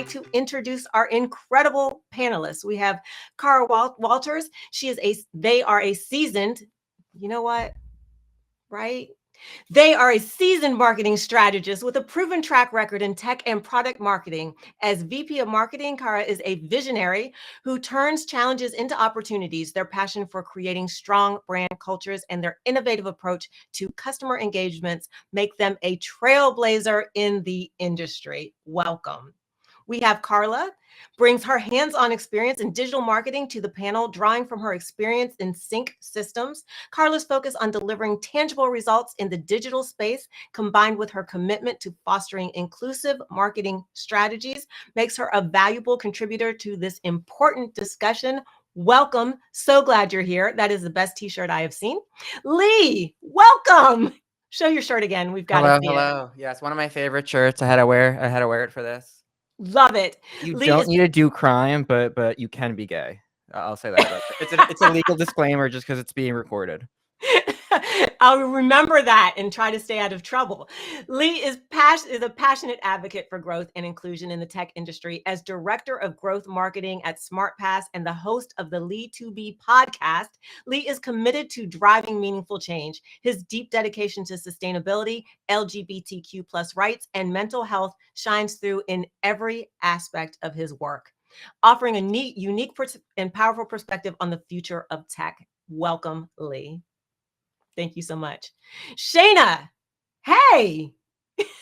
like to introduce our incredible panelists. We have Cara Walters. They are a seasoned, you know what, right? They are a seasoned marketing strategist with a proven track record in tech and product marketing. As VP of Marketing, Cara is a visionary who turns challenges into opportunities. Their passion for creating strong brand cultures and their innovative approach to customer engagements make them a trailblazer in the industry. Welcome. We have Carla, brings her hands-on experience in digital marketing to the panel, drawing from her experience in sync systems. Carla's focus on delivering tangible results in the digital space, combined with her commitment to fostering inclusive marketing strategies, makes her a valuable contributor to this important discussion. Welcome. So glad you're here. That is the best t-shirt I have seen. Lee, welcome. Show your shirt again. We've got to see Hello. Yeah, it's one of my favorite shirts. I had to wear it for this. Love it. You don't need to do crime, but you can be gay. I'll say that. It's a legal disclaimer just because it's being recorded. I'll remember that and try to stay out of trouble. Lee is a passionate advocate for growth and inclusion in the tech industry. As Director of Growth Marketing at SmartPass and the host of the Lee2B podcast, Lee is committed to driving meaningful change. His deep dedication to sustainability, LGBTQ plus rights, and mental health shines through in every aspect of his work, offering a unique and powerful perspective on the future of tech. Welcome, Lee. Thank you so much. Shayna, hey.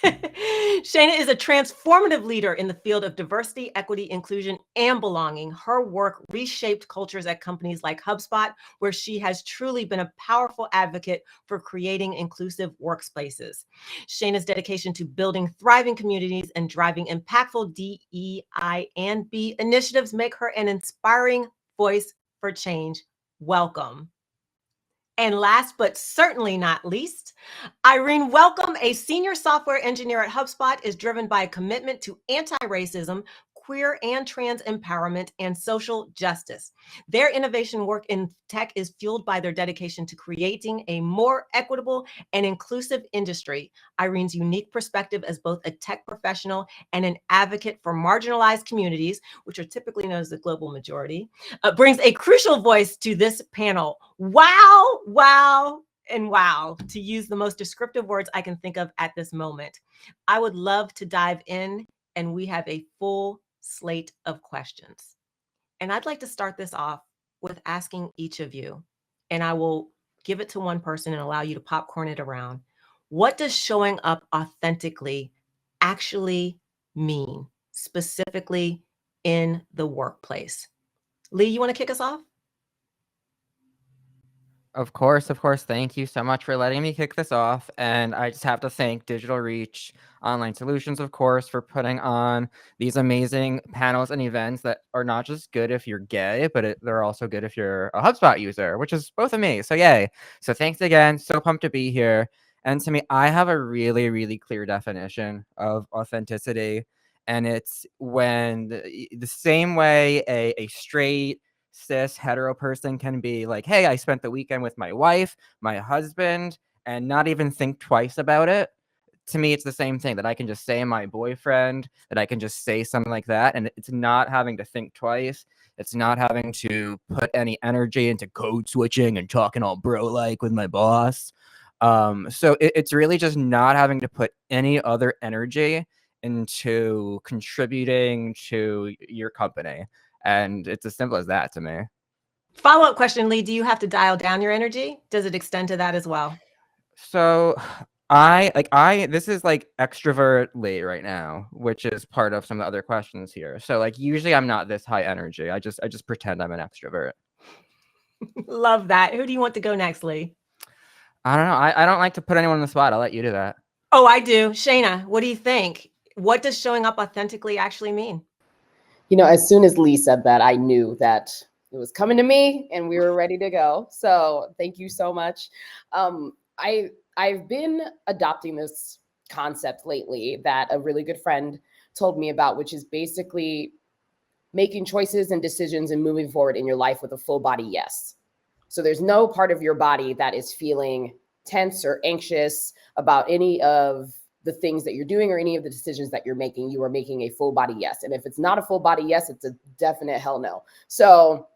Shayna is a transformative leader in the field of diversity, equity, inclusion, and belonging. Her work reshaped cultures at companies like HubSpot, where she has truly been a powerful advocate for creating inclusive workspaces. Shayna's dedication to building thriving communities and driving impactful DEI and B initiatives make her an inspiring voice for change. Welcome. And last but certainly not least, Irene Welcome, a senior software engineer at HubSpot, is driven by a commitment to anti-racism, queer and trans empowerment, and social justice. Their innovation work in tech is fueled by their dedication to creating a more equitable and inclusive industry. Irene's unique perspective as both a tech professional and an advocate for marginalized communities, which are typically known as the global majority, brings a crucial voice to this panel. Wow, wow, and wow, to use the most descriptive words I can think of at this moment. I would love to dive in, and we have a full slate of questions. And I'd like to start this off with asking each of you, and I will give it to one person and allow you to popcorn it around. What does showing up authentically actually mean, specifically in the workplace? Lee, you want to kick us off? Of course. Thank you so much for letting me kick this off. And I just have to thank Digital Reach Online Solutions, of course, for putting on these amazing panels and events that are not just good if you're gay, but they're also good if you're a HubSpot user, which is both of me. So yay. So thanks again. So pumped to be here. And to me, I have a really, really clear definition of authenticity. And it's when the same way a straight, cis hetero person can be like, hey, I spent the weekend with my wife, my husband, and not even think twice about it. To me, it's the same thing, that I can just say my boyfriend, that I can just say something like that, and it's not having to think twice. It's not having to put any energy into code switching and talking all bro-like with my boss. So it's really just not having to put any other energy into contributing to your company. And it's as simple as that to me. Follow-up question, Lee, do you have to dial down your energy? Does it extend to that as well? So this is like extrovert Lee right now, which is part of some of the other questions here. So like usually I'm not this high energy. I just pretend I'm an extrovert. Love that. Who do you want to go next, Lee? I don't know. I don't like to put anyone on the spot. I'll let you do that. Oh, I do. Shayna, what do you think? What does showing up authentically actually mean? You know, as soon as Lee said that, I knew that it was coming to me and we were ready to go. So thank you so much. I've been adopting this concept lately that a really good friend told me about, which is basically making choices and decisions and moving forward in your life with a full body yes. So there's no part of your body that is feeling tense or anxious about any of the things that you're doing or any of the decisions that you're making, you are making a full body yes. And if it's not a full body yes, it's a definite hell no. So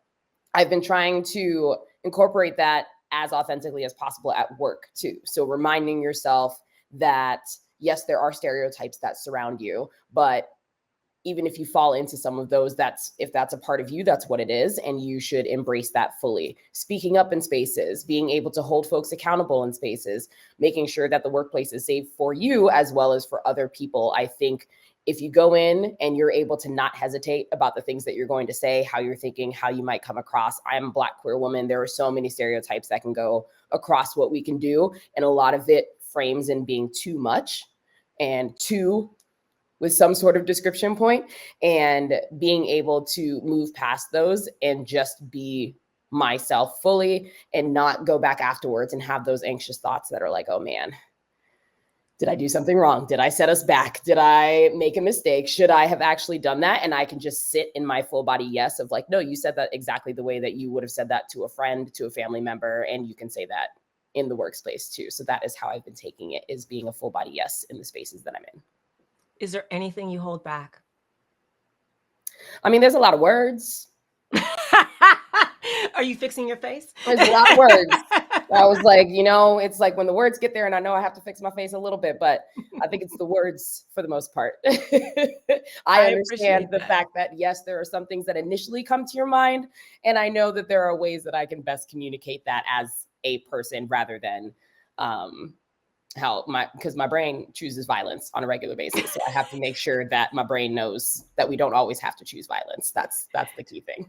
I've been trying to incorporate that as authentically as possible at work too. So reminding yourself that yes, there are stereotypes that surround you, but even if you fall into some of those, if that's a part of you, that's what it is. And you should embrace that fully. Speaking up in spaces, being able to hold folks accountable in spaces, making sure that the workplace is safe for you as well as for other people. I think if you go in and you're able to not hesitate about the things that you're going to say, how you're thinking, how you might come across. I'm a Black queer woman. There are so many stereotypes that can go across what we can do. And a lot of it frames in being too much and too with some sort of description point, and being able to move past those and just be myself fully and not go back afterwards and have those anxious thoughts that are like, oh man, did I do something wrong? Did I set us back? Did I make a mistake? Should I have actually done that? And I can just sit in my full body yes of like, no, you said that exactly the way that you would have said that to a friend, to a family member, and you can say that in the workspace too. So that is how I've been taking it, is being a full body yes in the spaces that I'm in. Is there anything you hold back? I mean, there's a lot of words. Are you fixing your face? There's a lot of words. I was like, it's like when the words get there and I know I have to fix my face a little bit, but I think it's the words for the most part. I understand the fact that, yes, there are some things that initially come to your mind. And I know that there are ways that I can best communicate that as a person rather than because my brain chooses violence on a regular basis. So I have to make sure that my brain knows that we don't always have to choose violence. That's the key thing.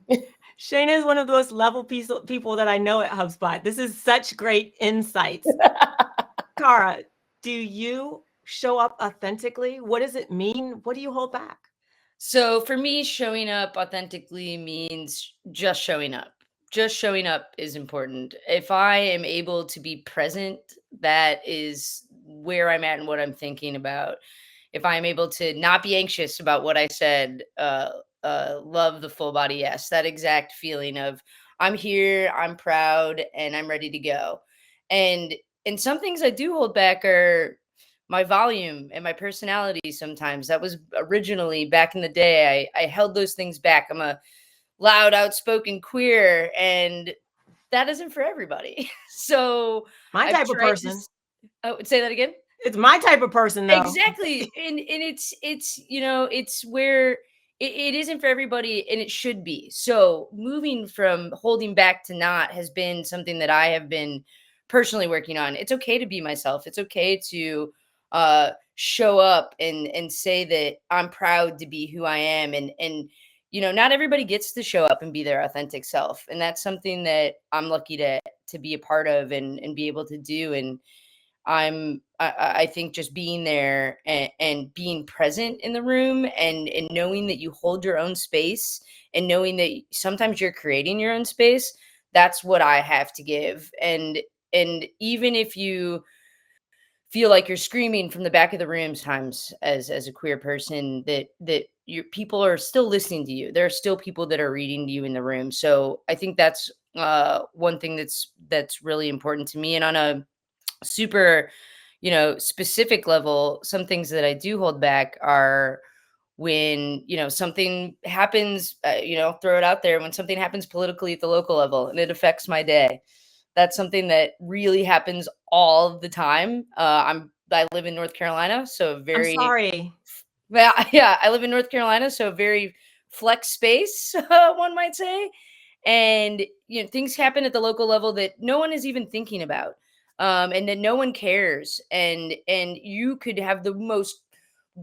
Shayna is one of those level people that I know at HubSpot. This is such great insights. Cara, do you show up authentically? What does it mean? What do you hold back? So for me, showing up authentically means just showing up. Just showing up is important. If I am able to be present, that is where I'm at and what I'm thinking about. If I'm able to not be anxious about what I said, love the full body yes, that exact feeling of I'm here, I'm proud, and I'm ready to go. And some things I do hold back are my volume and my personality sometimes. That was originally back in the day. I held those things back. I'm a loud, outspoken queer, and that isn't for everybody. So my type of person. I would say that again. It's my type of person, though. Exactly. And it's it's where it isn't for everybody, and it should be. So moving from holding back to not has been something that I have been personally working on. It's okay to be myself. It's okay to show up and say that I'm proud to be who I am. And not everybody gets to show up and be their authentic self. And that's something that I'm lucky to be a part of and be able to do. And I think just being there and being present in the room and knowing that you hold your own space and knowing that sometimes you're creating your own space, that's what I have to give. And even if you feel like you're screaming from the back of the room times as a queer person, that your people are still listening to you. There are still people that are reading to you in the room. So I think that's one thing that's really important to me. And on a super, specific level, some things that I do hold back are when, something happens, throw it out there, when something happens politically at the local level and it affects my day. That's something that really happens all the time. I live in North Carolina, so very. I'm sorry. Well, yeah, I live in North Carolina, so very flex space, one might say. And things happen at the local level that no one is even thinking about, and that no one cares. And you could have the most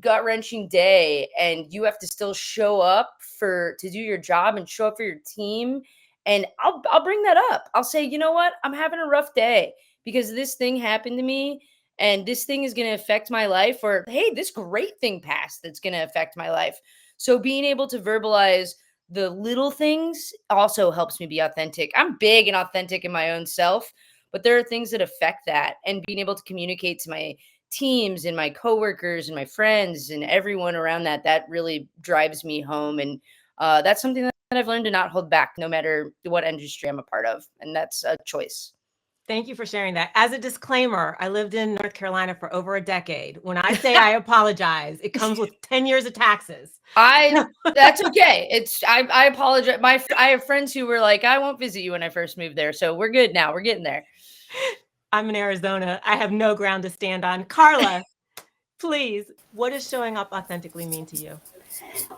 gut-wrenching day, and you have to still show up to do your job and show up for your team. And I'll bring that up. I'll say, you know what? I'm having a rough day because this thing happened to me and this thing is going to affect my life, or, hey, this great thing passed that's going to affect my life. So being able to verbalize the little things also helps me be authentic. I'm big and authentic in my own self, but there are things that affect that, and being able to communicate to my teams and my coworkers and my friends and everyone around that really drives me home. And that's something that I've learned to not hold back no matter what industry I'm a part of. And that's a choice. Thank you for sharing that. As a disclaimer, I lived in North Carolina for over a decade. When I say I apologize, it comes with 10 years of taxes. That's okay. I apologize. I have friends who were like, I won't visit you when I first moved there. So we're good now. We're getting there. I'm in Arizona. I have no ground to stand on. Carla, please, what does showing up authentically mean to you?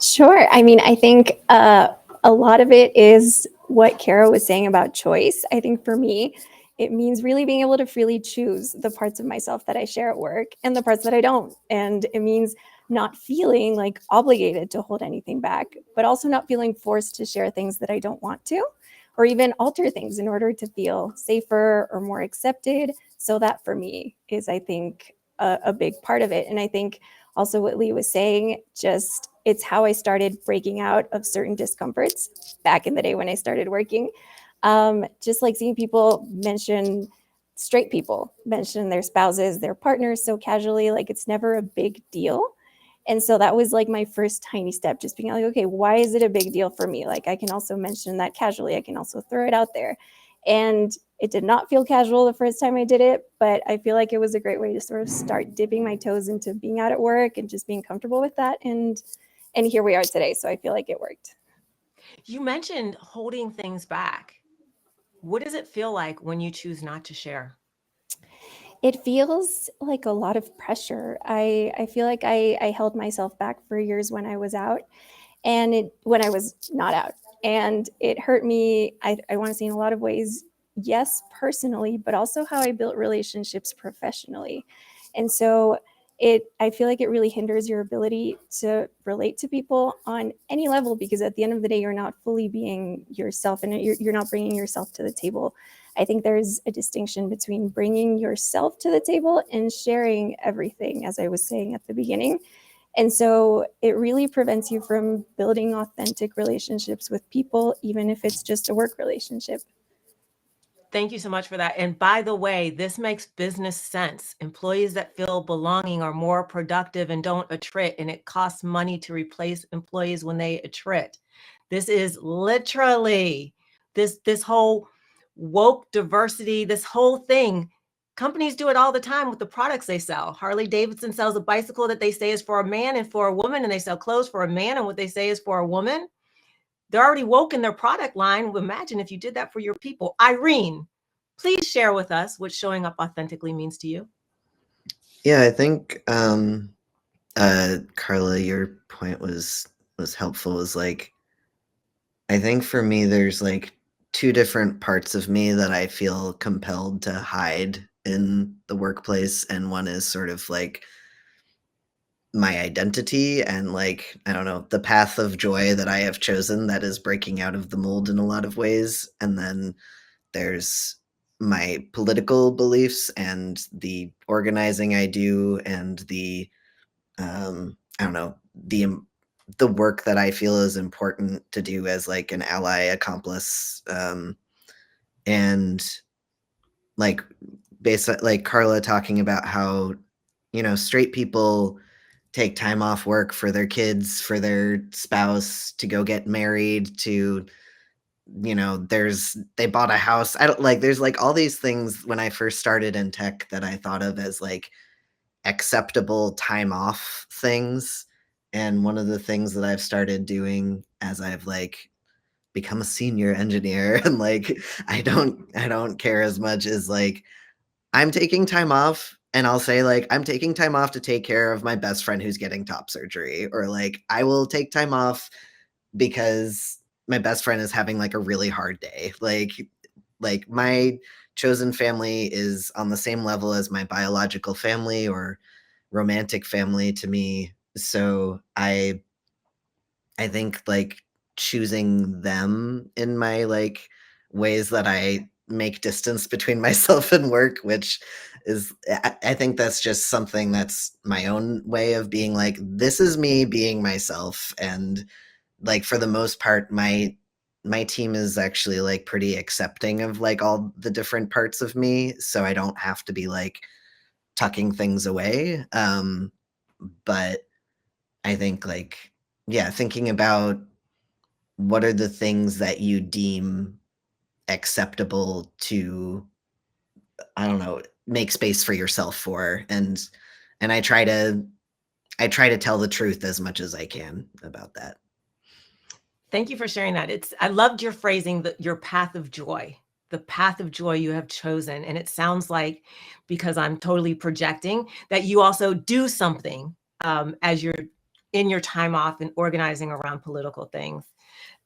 Sure. I mean, I think a lot of it is what Kara was saying about choice. I think for me, it means really being able to freely choose the parts of myself that I share at work and the parts that I don't. And it means not feeling like obligated to hold anything back, but also not feeling forced to share things that I don't want to, or even alter things in order to feel safer or more accepted. So that for me is, I think, a big part of it. And I think also what Lee was saying, just it's how I started breaking out of certain discomforts back in the day when I started working. Just like seeing people mention, straight people mention their spouses, their partners so casually, like it's never a big deal. And so that was like my first tiny step, just being like, okay, why is it a big deal for me? Like I can also mention that casually. I can also throw it out there. And it did not feel casual the first time I did it, but I feel like it was a great way to sort of start dipping my toes into being out at work and just being comfortable with that. And here we are today. So I feel like it worked. You mentioned holding things back. What does it feel like when you choose not to share? It feels like a lot of pressure. I feel like I held myself back for years when I was out and when I was not out. And it hurt me, I want to say in a lot of ways, yes, personally, but also how I built relationships professionally. And so I feel like it really hinders your ability to relate to people on any level, because at the end of the day, you're not fully being yourself and you're not bringing yourself to the table. I think there's a distinction between bringing yourself to the table and sharing everything, as I was saying at the beginning. And so it really prevents you from building authentic relationships with people, even if it's just a work relationship. Thank you so much for that. And by the way, this makes business sense. Employees that feel belonging are more productive and don't attrit, and it costs money to replace employees when they attrit. This is literally this whole woke diversity, this whole thing. Companies do it all the time with the products they sell. Harley Davidson sells a bicycle that they say is for a man and for a woman, and they sell clothes for a man and what they say is for a woman. They're already woke in their product line. Imagine if you did that for your people. Irene, please share with us what showing up authentically means to you. Yeah, I think Carla, your point was helpful. Was like, I think for me, there's like two different parts of me that I feel compelled to hide in the workplace, and one is sort of like my identity and like, I don't know, the path of joy that I have chosen that is breaking out of the mold in a lot of ways. And then there's my political beliefs and the organizing I do and the I don't know, the work that I feel is important to do as like an ally accomplice. And like basically like Carla talking about how, you know, straight people take time off work for their kids, for their spouse, to go get married, to, you know, they bought a house. I don't like, there's like all these things when I first started in tech that I thought of as like acceptable time off things. And one of the things that I've started doing as I've like become a senior engineer and like I don't care as much as like I'm taking time off, and I'll say like I'm taking time off to take care of my best friend who's getting top surgery, or like I will take time off because my best friend is having like a really hard day. Like my chosen family is on the same level as my biological family or romantic family to me. So I think like choosing them in my like ways that I make distance between myself and work, which is I think that's just something that's my own way of being like, this is me being myself. And like for the most part, my team is actually like pretty accepting of like all the different parts of me. So I don't have to be like tucking things away. But I think like, yeah, thinking about what are the things that you deem acceptable to I don't know, make space for yourself for. And I try to tell the truth as much as I can about that. Thank you for sharing that. I loved your phrasing, your path of joy, the path of joy you have chosen. And it sounds like, because I'm totally projecting, that you also do something as you're in your time off and organizing around political things.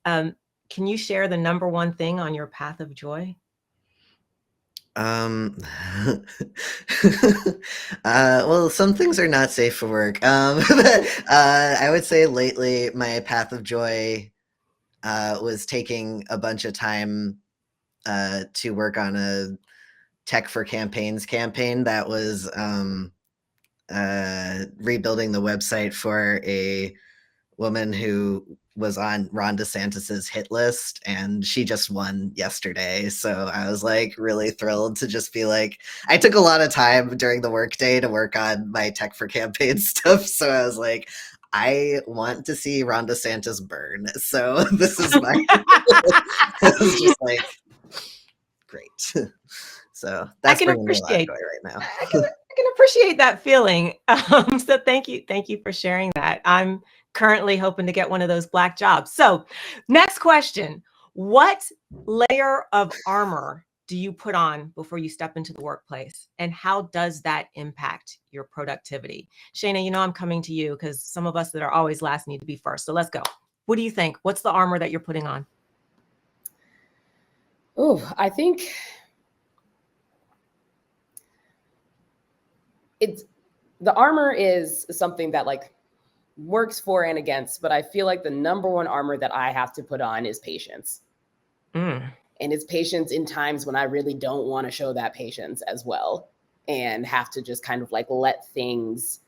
Can you share the number one thing on your path of joy? Well, some things are not safe for work. But, I would say lately my path of joy was taking a bunch of time to work on a Tech for Campaigns campaign that was rebuilding the website for a woman who was on Ron DeSantis's hit list, and she just won yesterday. So I was like really thrilled to just be like, I took a lot of time during the workday to work on my Tech for Campaign stuff. So I was like, I want to see Ron DeSantis burn. So this is my, it was just like, great. So that's bringing me a lot of joy right now. I can appreciate that feeling. So thank you for sharing that. I'm currently hoping to get one of those black jobs. So next question, what layer of armor do you put on before you step into the workplace? And how does that impact your productivity? Shayna, you know I'm coming to you because some of us that are always last need to be first. So let's go. What do you think? What's the armor that you're putting on? Oh, I think the armor is something that like works for and against, but I feel like the number one armor that I have to put on is patience. And it's patience in times when I really don't want to show that patience as well, and have to just kind of like let things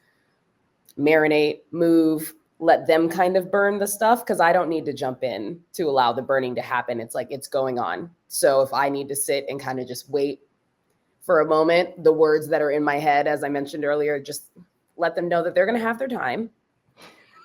marinate, move, let them kind of burn the stuff, because I don't need to jump in to allow the burning to happen. It's like it's going on. So if I need to sit and kind of just wait for a moment, the words that are in my head, as I mentioned earlier, just let them know that they're going to have their time.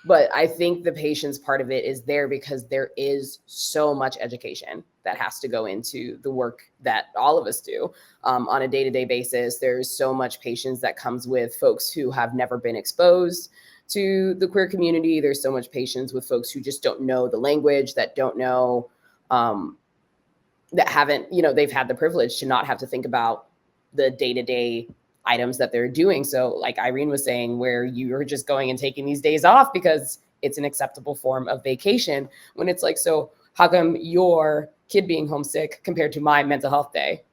But I think the patience part of it is there because there is so much education that has to go into the work that all of us do on a day-to-day basis. There's so much patience that comes with folks who have never been exposed to the queer community. There's so much patience with folks who just don't know the language, that don't know, that haven't, they've had the privilege to not have to think about the day-to-day items that they're doing. So like Irene was saying, where you're just going and taking these days off because it's an acceptable form of vacation, when it's like, so how come your kid being homesick compared to my mental health day?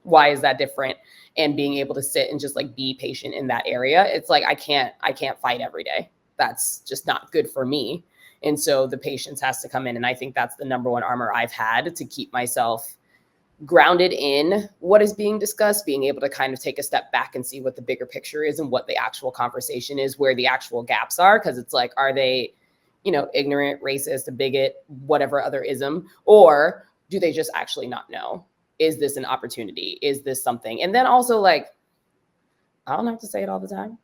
Why is that different? And being able to sit and just like be patient in that area. It's like, I can't fight every day. That's just not good for me. And so the patience has to come in. And I think that's the number one armor I've had to keep myself grounded in what is being discussed, being able to kind of take a step back and see what the bigger picture is and what the actual conversation is, where the actual gaps are. Because it's like, are they, ignorant, racist, a bigot, whatever other ism, or do they just actually not know? Is this an opportunity? Is this something? And then also, like, I don't have to say it all the time.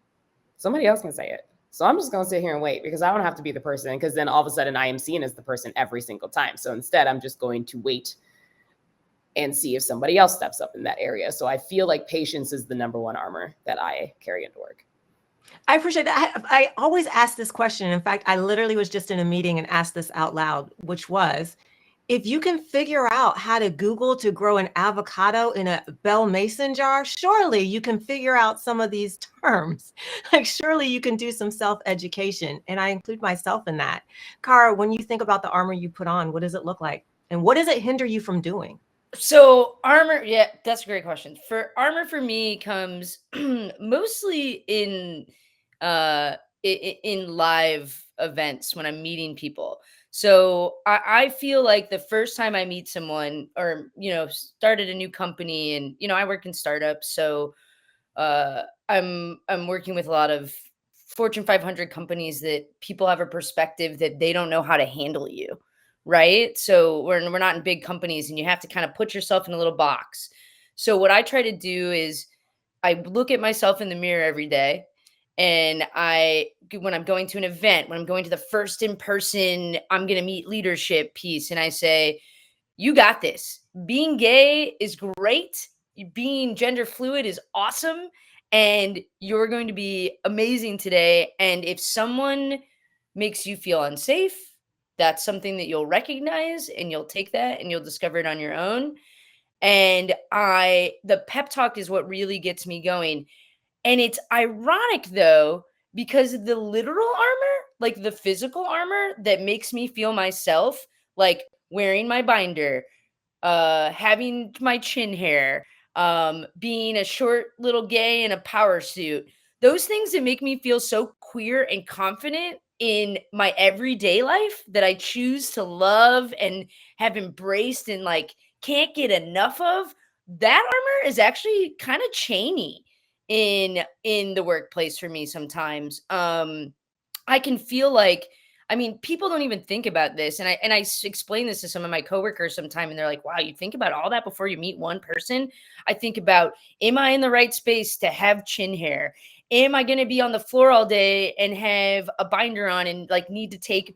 Somebody else can say it. So I'm just going to sit here and wait, because I don't have to be the person, because then all of a sudden I am seen as the person every single time. So instead, I'm just going to wait and see if somebody else steps up in that area. So I feel like patience is the number one armor that I carry into work. I appreciate that. I always ask this question. In fact, I literally was just in a meeting and asked this out loud, which was, if you can figure out how to Google to grow an avocado in a Bell Mason jar, surely you can figure out some of these terms. Like, surely you can do some self-education. And I include myself in that. Kara, when you think about the armor you put on, what does it look like? And what does it hinder you from doing? So armor, yeah, that's a great question. For armor, for me, comes mostly in live events when I'm meeting people. So I feel like the first time I meet someone, or started a new company, and I work in startups, so I'm working with a lot of Fortune 500 companies that people have a perspective that they don't know how to handle you. Right. So we're not in big companies, and you have to kind of put yourself in a little box. So what I try to do is I look at myself in the mirror every day, and when I'm going to an event, when I'm going to the first in person, I'm going to meet leadership piece, and I say, you got this. Being gay is great. being gender fluid is awesome, and you're going to be amazing today. And if someone makes you feel unsafe, that's something that you'll recognize, and you'll take that and you'll discover it on your own. And the pep talk is what really gets me going. And it's ironic though, because the literal armor, like the physical armor that makes me feel myself, like wearing my binder, having my chin hair, being a short little gay in a power suit, those things that make me feel so queer and confident in my everyday life that I choose to love and have embraced and like can't get enough of, that armor is actually kind of chainy in the workplace for me sometimes. I can feel like, I mean, people don't even think about this. And I explain this to some of my coworkers sometime, and they're like, wow, you think about all that before you meet one person? I think about, am I in the right space to have chin hair? Am I going to be on the floor all day and have a binder on and like need to take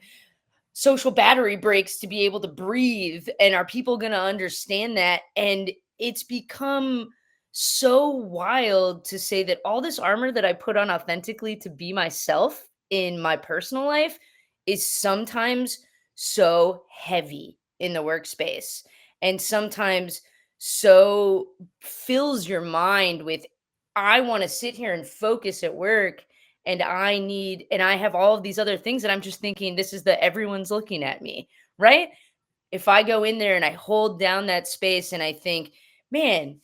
social battery breaks to be able to breathe? And are people going to understand that? And it's become so wild to say that all this armor that I put on authentically to be myself in my personal life is sometimes so heavy in the workspace, and sometimes so fills your mind with, I want to sit here and focus at work, and I have all of these other things that I'm just thinking, this is the everyone's looking at me, right? If I go in there and I hold down that space and I think, man,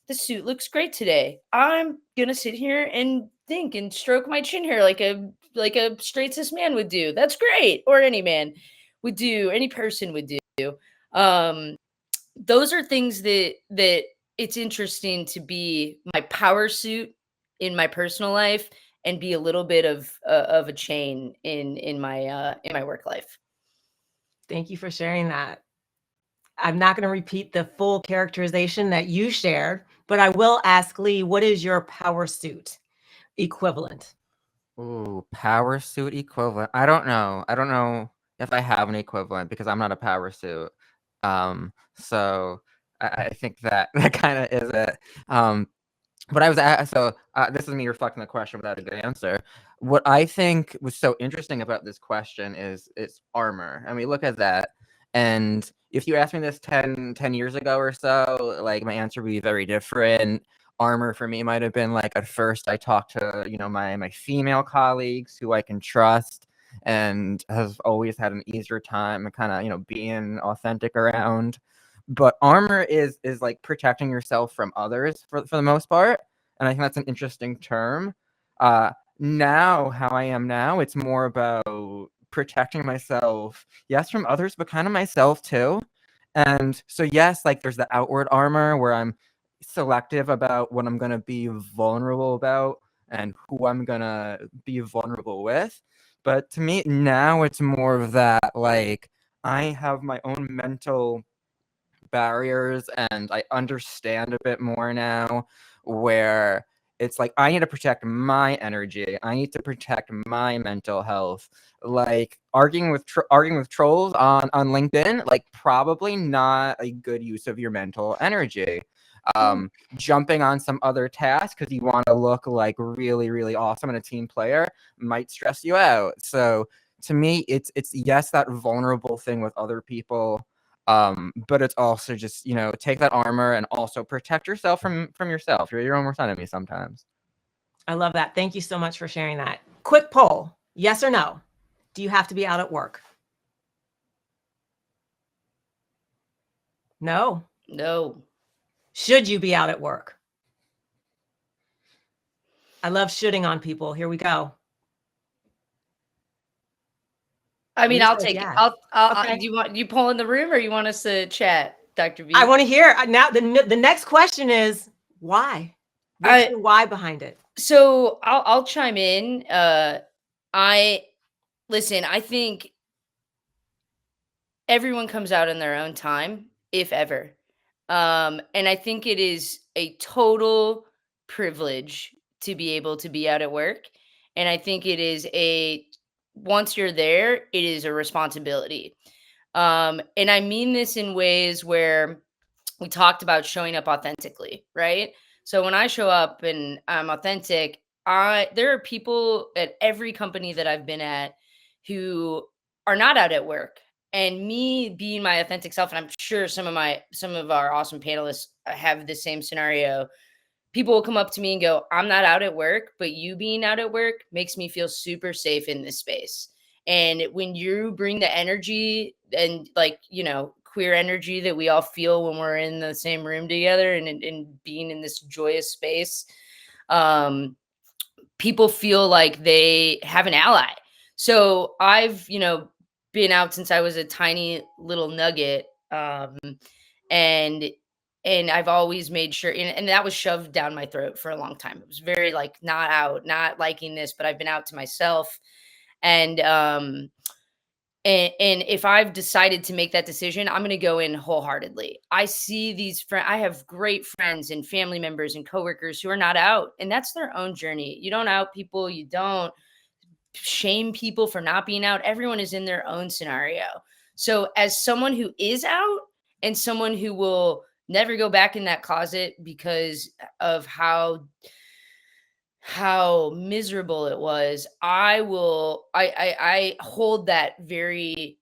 the suit looks great today, I'm gonna sit here and think and stroke my chin hair like a straight cis man would do. That's great. Or any man would do, any person would do. Um, those are things that it's interesting to be my power suit in my personal life and be a little bit of a chain in my work life. Thank you for sharing that. I'm not going to repeat the full characterization that you shared, but I will ask Lee, what is your power suit equivalent? Ooh, power suit equivalent. I don't know. I don't know if I have an equivalent because I'm not a power suit. So I think that that kind of is it. But I was this is me reflecting the question without a good answer. What I think was so interesting about this question is it's armor. I mean, look at that. And if you asked me this 10 years ago or so, like my answer would be very different. Armor for me might have been like, at first I talked to, my female colleagues who I can trust and have always had an easier time kind of, being authentic around. But armor is like protecting yourself from others for the most part, and I think that's an interesting term. Now, how I am now, it's more about protecting myself, yes, from others, but kind of myself too. And so, yes, like there's the outward armor where I'm selective about what I'm gonna be vulnerable about and who I'm gonna be vulnerable with. But to me, now it's more of that, like I have my own mental barriers and I understand a bit more now, where it's like I need to protect my energy. I need to protect my mental health. Like arguing with trolls on LinkedIn, like probably not a good use of your mental energy. Jumping on some other task because you want to look like really, really awesome and a team player might stress you out. So to me, it's yes, that vulnerable thing with other people, but it's also just, take that armor and also protect yourself from yourself. You're your own worst enemy sometimes. I love that. Thank you so much for sharing that. Quick poll, yes or no? Do you have to be out at work? No. No. Should you be out at work? I love shooting on people. Here we go. I mean, Lee I'll says take it. yes. Okay. Do you poll in the room, or you want us to chat, Dr. V? I want to hear now. The next question is why? What's the why behind it? So I'll chime in. I think everyone comes out in their own time, if ever. And I think it is a total privilege to be able to be out at work. And I think it is once you're there, it is a responsibility. And I mean this in ways where we talked about showing up authentically, right? So when I show up and I'm authentic, there are people at every company that I've been at who are not out at work. And me being my authentic self, and I'm sure some of our awesome panelists have the same scenario. People will come up to me and go, I'm not out at work, but you being out at work makes me feel super safe in this space. And when you bring the energy and, like, queer energy that we all feel when we're in the same room together and being in this joyous space, um, people feel like they have an ally. So I've, been out since I was a tiny little nugget. And I've always made sure, and that was shoved down my throat for a long time. It was very like, not out, not liking this, but I've been out to myself. And and if I've decided to make that decision, I'm going to go in wholeheartedly. I see these friends, I have great friends and family members and coworkers who are not out, and that's their own journey. You don't out people, you don't shame people for not being out. Everyone is in their own scenario. So, as someone who is out and someone who will never go back in that closet because of how miserable it was, I hold that very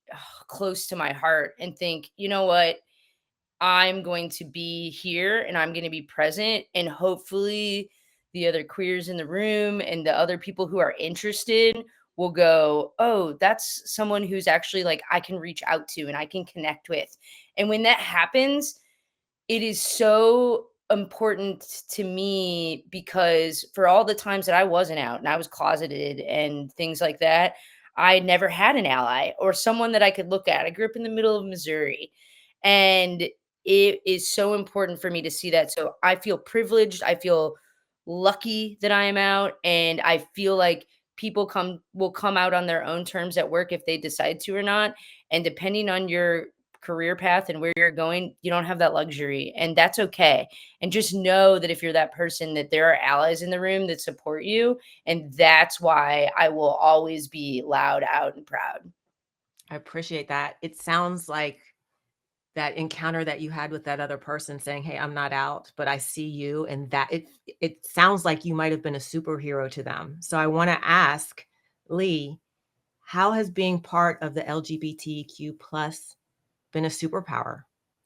close to my heart and think, you know what, I'm going to be here and I'm going to be present, and hopefully the other queers in the room and the other people who are interested will go, oh, that's someone who's actually, like, I can reach out to and I can connect with. And when that happens, it is so important to me, because for all the times that I wasn't out and I was closeted and things like that, I never had an ally or someone that I could look at. I grew up in the middle of Missouri, and it is so important for me to see that. So I feel privileged. I feel lucky that I am out, and I feel like people will come out on their own terms at work if they decide to or not. And depending on your career path and where you're going, you don't have that luxury, and that's okay. And just know that if you're that person, that there are allies in the room that support you, and that's why I will always be loud, out, and proud. I appreciate that. It sounds like that encounter that you had with that other person saying, hey, I'm not out, but I see you, and that it sounds like you might have been a superhero to them. So I want to ask Lee, how has being part of the LGBTQ plus been a superpower?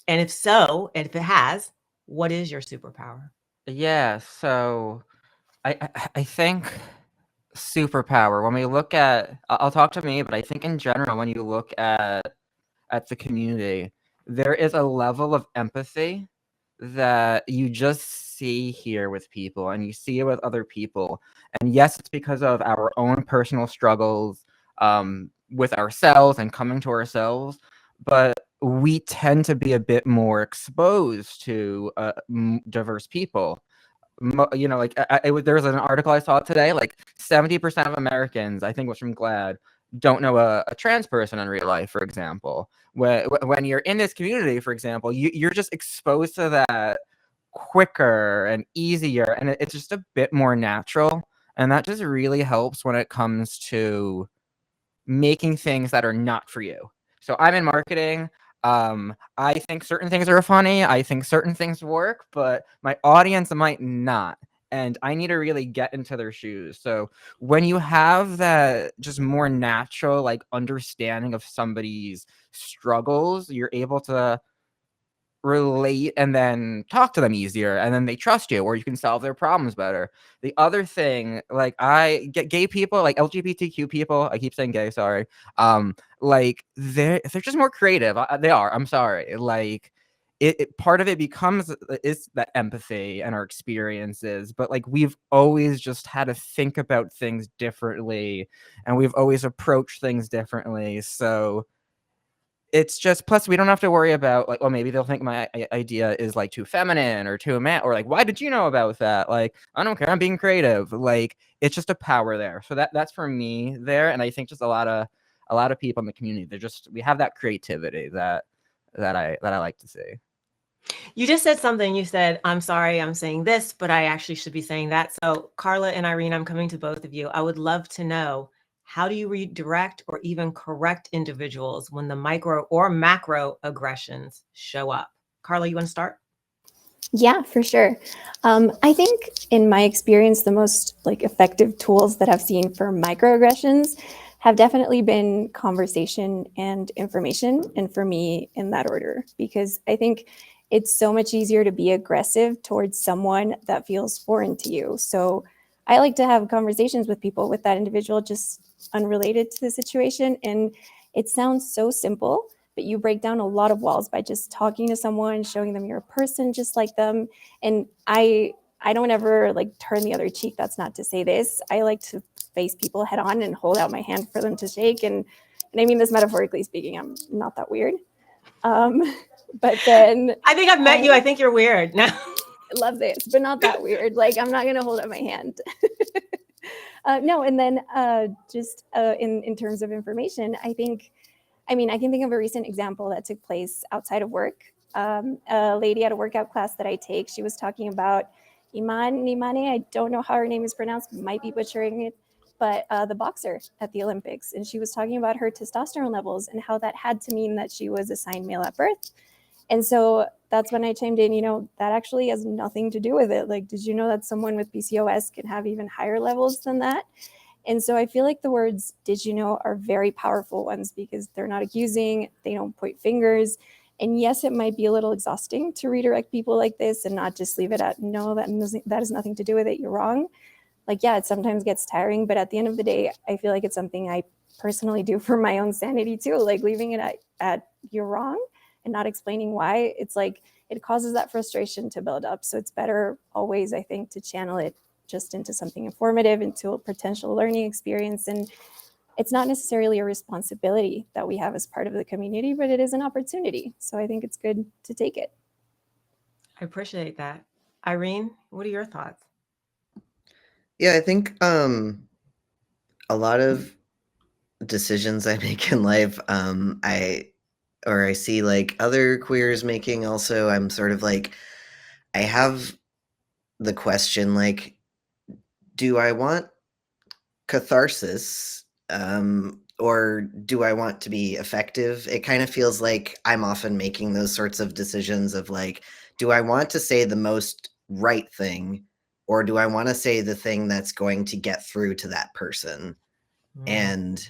And if so, and if it has, what is your superpower? Yeah, so I think superpower, when we look at, I'll talk to me, but I think in general, when you look at the community, there is a level of empathy that you just see here with people, and you see it with other people. And yes, it's because of our own personal struggles with ourselves and coming to ourselves, but we tend to be a bit more exposed to diverse people. Like there was an article I saw today, like 70% of Americans, I think it was from GLAAD, don't know a trans person in real life, for example. When you're in this community, for example, you're just exposed to that quicker and easier, and it's just a bit more natural. And that just really helps when it comes to making things that are not for you. So I'm in marketing. I think certain things are funny. I think certain things work, but my audience might not. And I need to really get into their shoes. So when you have that just more natural, like, understanding of somebody's struggles, you're able to relate and then talk to them easier, and then they trust you, or you can solve their problems better. The other thing, like, I get gay people, like LGBTQ people, I keep saying gay, sorry, like, they're just more creative. They are, I'm sorry, like, part of it becomes is that empathy and our experiences, but, like, we've always just had to think about things differently, and we've always approached things differently. So it's just, plus we don't have to worry about, like, oh, maybe they'll think my idea is, like, too feminine or too man, or like, why did you know about that? Like, I don't care, I'm being creative. Like, it's just a power there. So that's for me there. And I think just a lot of people in the community, we have that creativity that I like to see. You just said something. You said, I'm sorry, I'm saying this, but I actually should be saying that. So Carla and Irene, I'm coming to both of you. I would love to know, how do you redirect or even correct individuals when the micro or macro aggressions show up? Carla, you want to start? Yeah, for sure. I think in my experience, the most like effective tools that I've seen for microaggressions have definitely been conversation and information, and for me in that order, because I think it's so much easier to be aggressive towards someone that feels foreign to you. So I like to have conversations with people with that individual just unrelated to the situation. And it sounds so simple, but you break down a lot of walls by just talking to someone, showing them you're a person just like them. And I don't ever like turn the other cheek. That's not to say this. I like to face people head on and hold out my hand for them to shake. And I mean this metaphorically speaking. I'm not that weird. But then I think I've met you. I think you're weird. No. love this, but not that weird. Like I'm not gonna hold up my hand. No, and then just in terms of information, I can think of a recent example that took place outside of work. A lady at a workout class that I take, she was talking about Imane. I don't know how her name is pronounced, might be butchering it, but the boxer at the Olympics. And she was talking about her testosterone levels and how that had to mean that she was assigned male at birth. And so that's when I chimed in, that actually has nothing to do with it. Like, did you know that someone with PCOS can have even higher levels than that? And so I feel like the words "did you know" are very powerful ones because they're not accusing, they don't point fingers. And yes, it might be a little exhausting to redirect people like this and not just leave it at, no, that has nothing to do with it, you're wrong. Like, yeah, it sometimes gets tiring, but at the end of the day, I feel like it's something I personally do for my own sanity too. Like leaving it at you're wrong and not explaining why, it's like it causes that frustration to build up. So it's better always, I think, to channel it just into something informative, into a potential learning experience. And it's not necessarily a responsibility that we have as part of the community, but it is an opportunity. So I think it's good to take it. I appreciate that. Irene, what are your thoughts? Yeah, I think a lot of decisions I make in life, I see like other queers making also, I'm sort of like, I have the question like, do I want catharsis or do I want to be effective? It kind of feels like I'm often making those sorts of decisions of like, do I want to say the most right thing or do I want to say the thing that's going to get through to that person? And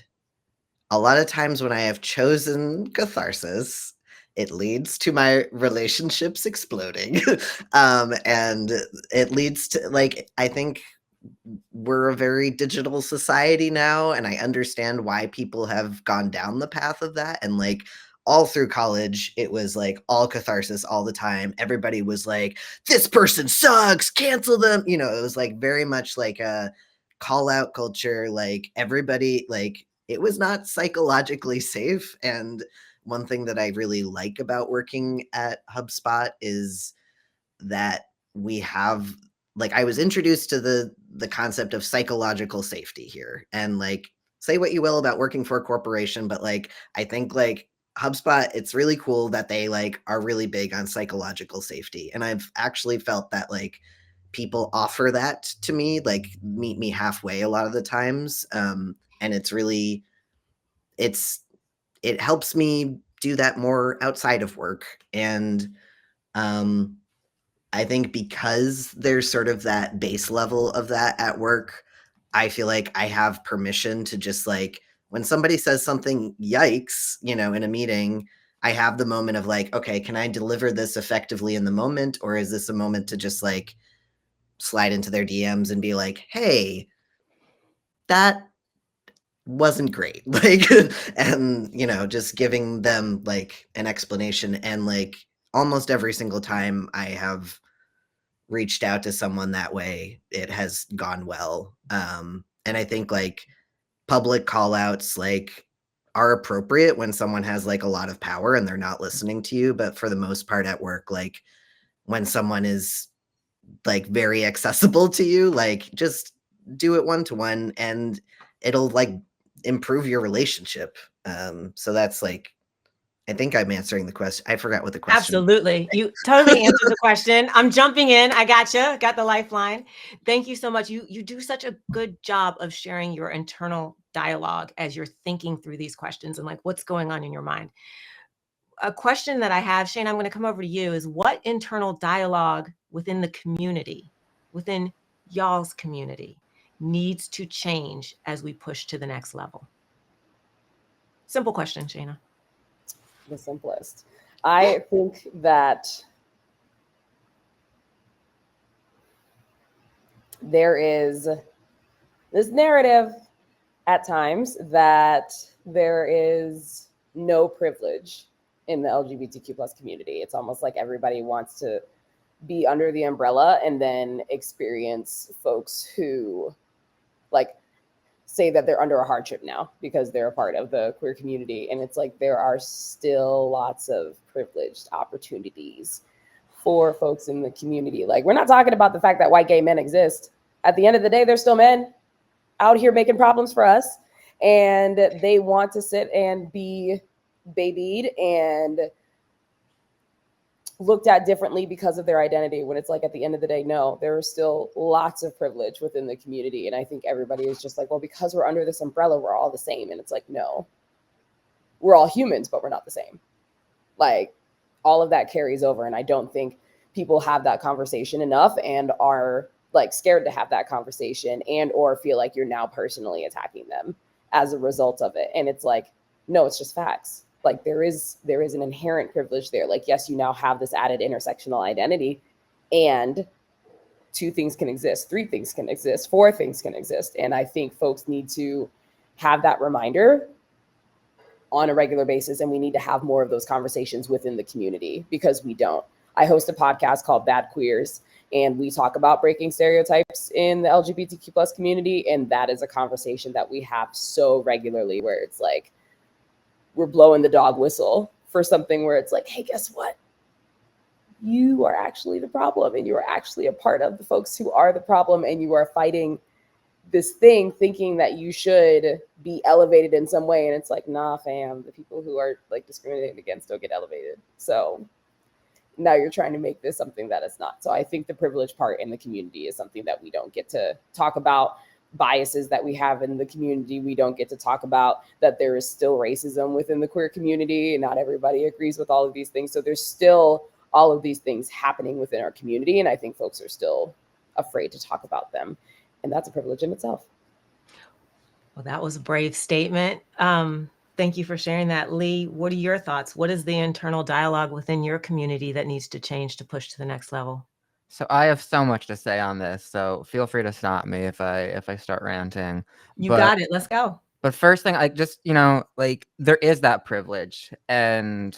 a lot of times when I have chosen catharsis, it leads to my relationships exploding. And it leads to like, I think we're a very digital society now, and I understand why people have gone down the path of that. And like all through college, it was like all catharsis all the time. Everybody was like, this person sucks, cancel them. It was like very much like a call out culture. Like everybody, like it was not psychologically safe. And one thing that I really like about working at HubSpot is that we have like I was introduced to the concept of psychological safety here. And like say what you will about working for a corporation, but like I think like HubSpot, it's really cool that they like are really big on psychological safety. And I've actually felt that like people offer that to me, like meet me halfway a lot of the times. And it's really it helps me do that more outside of work. And I think because there's sort of that base level of that at work, I feel like I have permission to just like when somebody says something, yikes, in a meeting, I have the moment of like, okay, can I deliver this effectively in the moment? Or is this a moment to just like slide into their DMs and be like, hey, that wasn't great. Like, and, just giving them like an explanation. And like almost every single time I have reached out to someone that way, it has gone well. And I think like public call outs like are appropriate when someone has like a lot of power and they're not listening to you. But for the most part at work, like when someone is like very accessible to you, like just do it one-to-one and it'll like improve your relationship. So that's like I think I'm answering the question. I forgot what the question. Absolutely. You totally answered the question. I'm jumping in. I gotcha. Got the lifeline. Thank you so much. You do such a good job of sharing your internal dialogue as you're thinking through these questions and like what's going on in your mind. a question that I have, Shane, I'm going to come over to you, is what internal dialogue within the community, within y'all's community, needs to change as we push to the next level? Simple question, Shayna. The simplest. I think that there is this narrative at times that there is no privilege in the LGBTQ plus community. It's almost like everybody wants to be under the umbrella and then experience folks who like say that they're under a hardship now because they're a part of the queer community. And it's like there are still lots of privileged opportunities for folks in the community. Like, we're not talking about the fact that white gay men exist. At the end of the day, they're still men out here making problems for us. And they want to sit and be babied and looked at differently because of their identity, when it's like, at the end of the day, no, there are still lots of privilege within the community. And I think everybody is just like, well, because we're under this umbrella, we're all the same. And it's like, no, we're all humans, but we're not the same. Like, all of that carries over. And I don't think people have that conversation enough and are like scared to have that conversation and or feel like you're now personally attacking them as a result of it. And it's like, no, it's just facts. Like, there is an inherent privilege there. Like, yes, you now have this added intersectional identity, and 2 things can exist, 3 things can exist, 4 things can exist. And I think folks need to have that reminder on a regular basis. And we need to have more of those conversations within the community, because we don't. I host a podcast called Bad Queers, and we talk about breaking stereotypes in the LGBTQ plus community. And that is a conversation that we have so regularly, where it's like, we're blowing the dog whistle for something where it's like, hey, guess what? You are actually the problem, and you are actually a part of the folks who are the problem, and you are fighting this thing thinking that you should be elevated in some way. And it's like, nah, fam, the people who are like discriminated against don't get elevated. So now you're trying to make this something that it's not. So I think the privilege part in the community is something that we don't get to talk about. Biases that we have in the community, we don't get to talk about. That there is still racism within the queer community, and not everybody agrees with all of these things. So there's still all of these things happening within our community, and I think folks are still afraid to talk about them, and that's a privilege in itself. Well, that was a brave statement. Thank you for sharing that. Lee, what are your thoughts? What is the internal dialogue within your community that needs to change to push to the next level? So I have so much to say on this, so feel free to stop me if I start ranting. You But got it. Let's go. But first thing, I just, like, there is that privilege. And,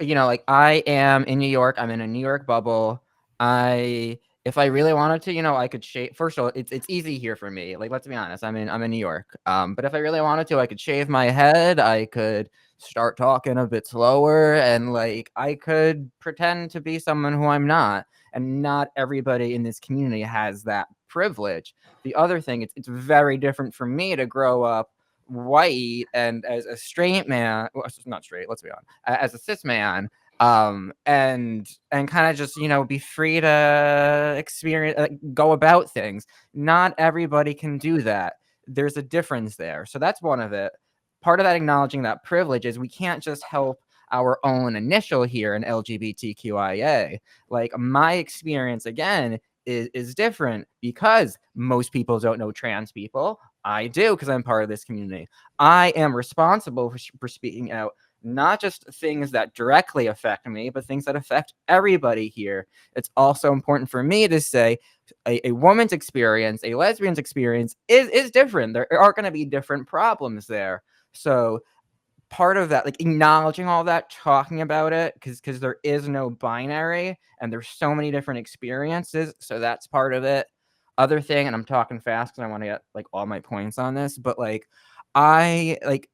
like, I am in New York. I'm in a New York bubble. If I really wanted to, I could shave. First of all, it's easy here for me. Like, let's be honest. I'm in New York. But if I really wanted to, I could shave my head. I could start talking a bit slower, and like, I could pretend to be someone who I'm not. And not everybody in this community has that privilege. The other thing, it's very different for me to grow up white and as a straight man, well, not straight, let's be honest, as a cis man, and kind of just, be free to experience, go about things. Not everybody can do that. There's a difference there. So that's one of it. Part of that acknowledging that privilege is we can't just help our own initial here in LGBTQIA. Like, my experience, again, is different because most people don't know trans people. I do, because I'm part of this community. I am responsible for speaking out, not just things that directly affect me, but things that affect everybody here. It's also important for me to say a woman's experience, a lesbian's experience is different. There are going to be different problems there. So part of that, like, acknowledging all that, talking about it, because there is no binary and there's so many different experiences. So that's part of it. Other thing, and I'm talking fast because I want to get like all my points on this, but like, I like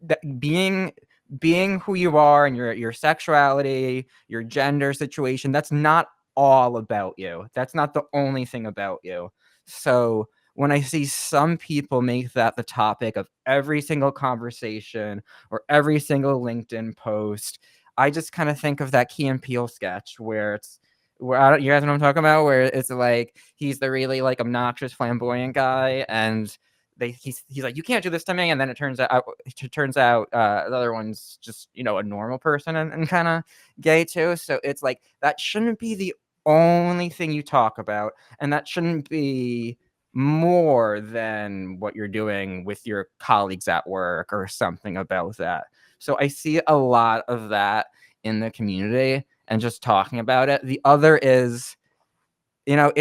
that being who you are and your sexuality, your gender situation, that's not all about you. That's not the only thing about you. So when I see some people make that the topic of every single conversation or every single LinkedIn post, I just kind of think of that Key and Peele sketch where you guys know what I'm talking about, where it's like he's the really like obnoxious flamboyant guy, and he's like, you can't do this to me, and then it turns out the other one's just, you know, a normal person and kind of gay too. So it's like that shouldn't be the only thing you talk about, and that shouldn't be more than what you're doing with your colleagues at work or something about that. So I see a lot of that in the community and just talking about it. The other is, you know,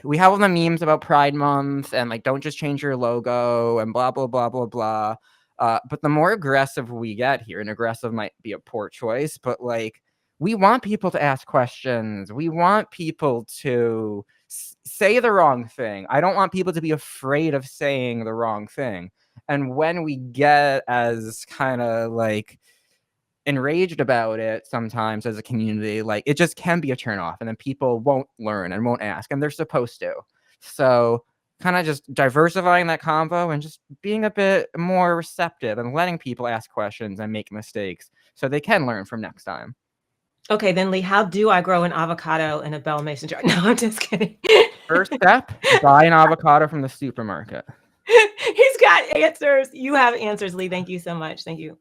we have all the memes about Pride Month and like, don't just change your logo and blah, blah, blah, blah, blah. But the more aggressive we get here, and aggressive might be a poor choice, but like, we want people to ask questions. We want people to say the wrong thing. I don't want people to be afraid of saying the wrong thing. And when we get as kind of like enraged about it sometimes as a community, like it just can be a turn off, and then people won't learn and won't ask, and they're supposed to. So kind of just diversifying that convo and just being a bit more receptive and letting people ask questions and make mistakes so they can learn from next time. Okay, then Lee, how do I grow an avocado in a Bell Mason jar? No, I'm just kidding. First step, buy an avocado from the supermarket. He's got answers. You have answers, Lee. Thank you so much. Thank you.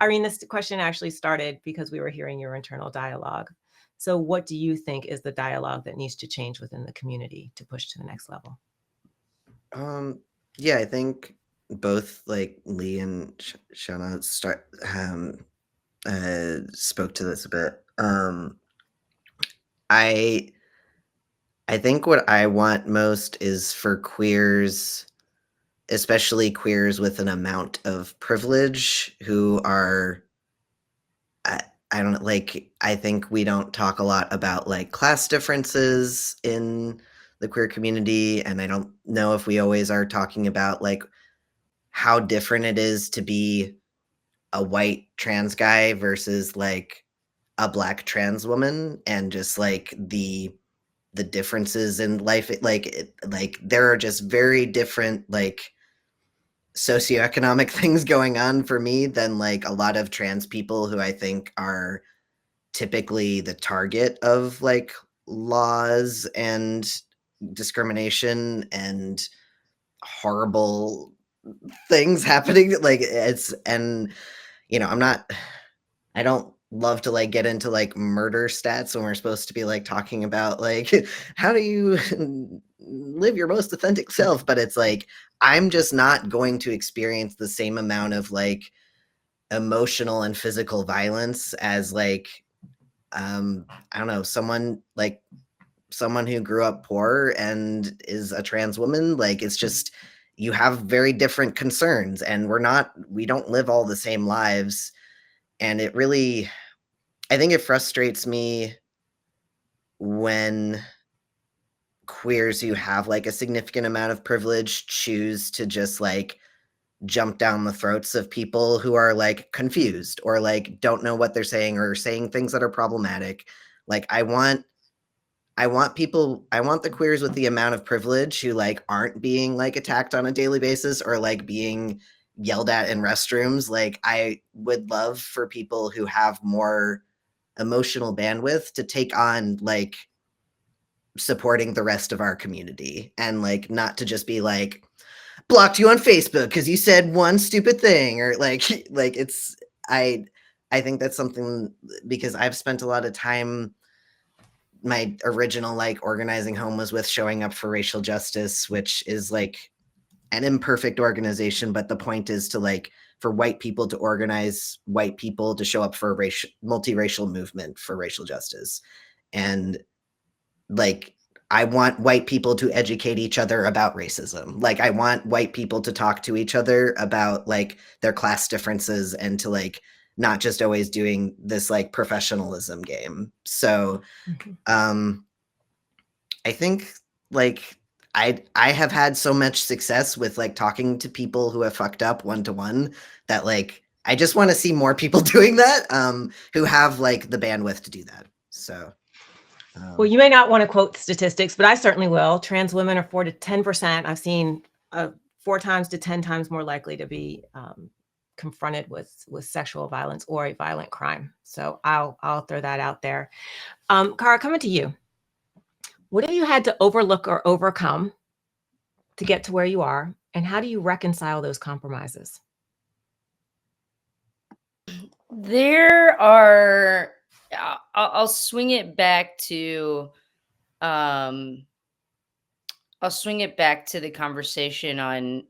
Irene, this question actually started because we were hearing your internal dialogue. So what do you think is the dialogue that needs to change within the community to push to the next level? Yeah, I think both like Lee and Shauna spoke to this a bit. I think what I want most is for queers, especially queers with an amount of privilege, who are, I don't like, I think we don't talk a lot about like class differences in the queer community, and I don't know if we always are talking about like how different it is to be a white trans guy versus like a black trans woman, and just like the differences in life. Like there are just very different like socioeconomic things going on for me than like a lot of trans people who I think are typically the target of like laws and discrimination and horrible things happening. Like it's, and you know, I don't love to like get into like murder stats when we're supposed to be like talking about like how do you live your most authentic self, but it's like I'm just not going to experience the same amount of like emotional and physical violence as like I don't know, someone who grew up poor and is a trans woman. Like it's just, you have very different concerns, and we don't live all the same lives. And it really, I think it frustrates me when queers who have like a significant amount of privilege choose to just like jump down the throats of people who are like confused or like don't know what they're saying or saying things that are problematic. Like I want the queers with the amount of privilege who like aren't being like attacked on a daily basis or like being yelled at in restrooms. Like I would love for people who have more emotional bandwidth to take on like supporting the rest of our community, and like not to just be like blocked you on Facebook because you said one stupid thing, or like it's I think that's something, because I've spent a lot of time, my original like organizing home was with Showing Up for Racial Justice, which is like an imperfect organization, but the point is to like for white people to organize white people to show up for a multiracial movement for racial justice. And like I want white people to educate each other about racism. Like I want white people to talk to each other about like their class differences, and to like not just always doing this like professionalism game. So I think like I have had so much success with like talking to people who have fucked up one-to-one that like I just want to see more people doing that, who have like the bandwidth to do that. So well, you may not want to quote statistics, but I certainly will. Trans women are 4 to 10%. I've seen 4 times to 10 times more likely to be confronted with sexual violence or a violent crime. So I'll throw that out there. Cara, coming to you. What have you had to overlook or overcome to get to where you are? And how do you reconcile those compromises? There are, I'll swing it back to, um, I'll swing it back to the conversation on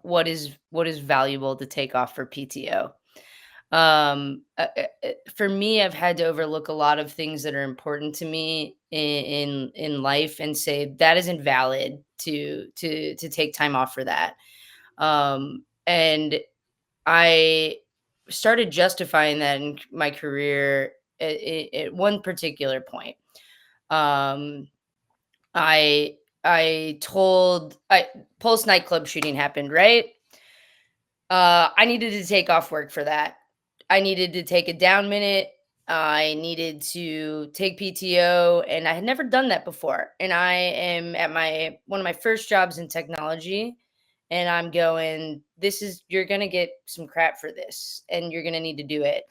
what is valuable to take off for PTO. For me, I've had to overlook a lot of things that are important to me in life and say that isn't valid to take time off for that. And I started justifying that in my career at one particular point. Um, I I told I Pulse nightclub shooting happened, right? I needed to take off work for that. I needed to take a down minute. I needed to take PTO, and I had never done that before. And I am at my one of my first jobs in technology, and I'm going, this is you're gonna get some crap for this, and you're gonna need to do it.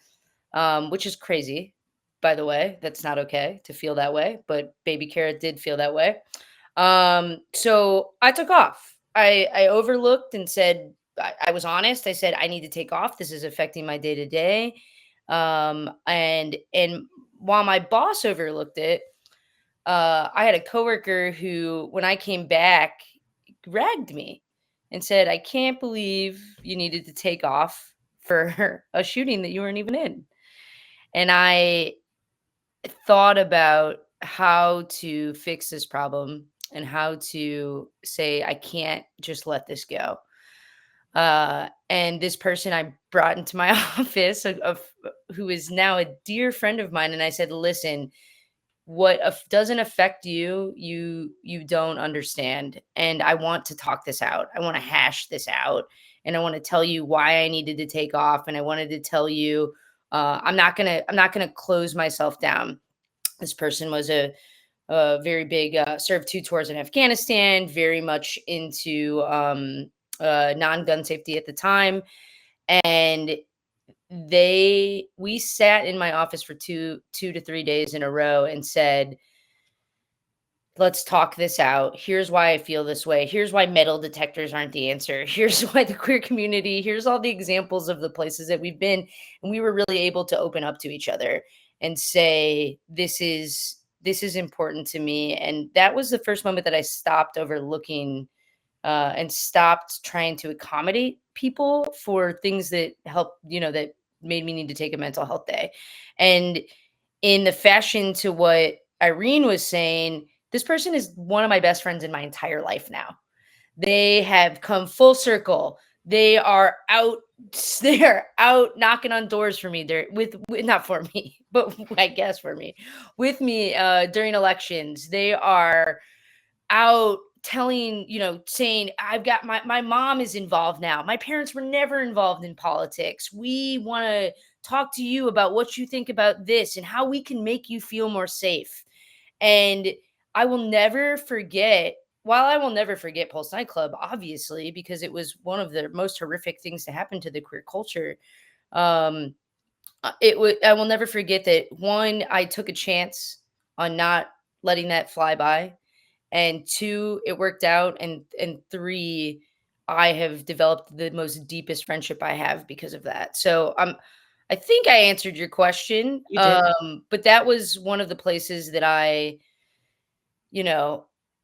Which is crazy, by the way. That's not okay to feel that way, but baby Carrot did feel that way. So I took off. I overlooked and said, I was honest. I said, I need to take off. This is affecting my day to day. And while my boss overlooked it, I had a coworker who, when I came back, ragged me and said, I can't believe you needed to take off for a shooting that you weren't even in. And I thought about how to fix this problem and how to say, I can't just let this go. And this person I brought into my office, who is now a dear friend of mine, and I said, listen, what doesn't affect you, you don't understand, and I want to talk this out. I want to hash this out, and I want to tell you why I needed to take off, and I wanted to tell you, I'm not gonna close myself down. This person was a very big, served 2 tours in Afghanistan, very much into non-gun safety at the time, and we sat in my office for 2 to 3 days in a row and said, let's talk this out. Here's why I feel this way. Here's why metal detectors aren't the answer. Here's why the queer community, here's all the examples of the places that we've been. And we were really able to open up to each other and say, this is important to me. And that was the first moment that I stopped overlooking and stopped trying to accommodate people for things that help, that made me need to take a mental health day. And in the fashion to what Irene was saying, this person is one of my best friends in my entire life now. They have come full circle. They are out knocking on doors for me. They're with not for me, but I guess for me, with me during elections. They are out telling, saying, I've got my mom is involved now. My parents were never involved in politics. We want to talk to you about what you think about this and how we can make you feel more safe. And I will never forget, while I will never forget Pulse nightclub, obviously, because it was one of the most horrific things to happen to the queer culture. I will never forget that, one, I took a chance on not letting that fly by. And 2, it worked out. And 3, I have developed the most deepest friendship I have because of that. So I think I answered your question. You did. But that was one of the places that I,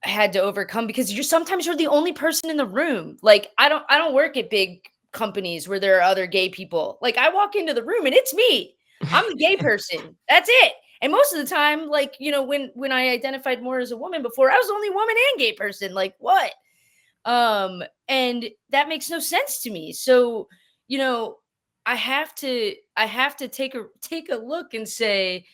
had to overcome, because sometimes you're the only person in the room. Like, I don't work at big companies where there are other gay people. Like, I walk into the room and it's me. I'm the gay person. That's it. And most of the time, like, when I identified more as a woman before, I was the only woman and gay person. Like, what? And that makes no sense to me. So, I have to take a look and say,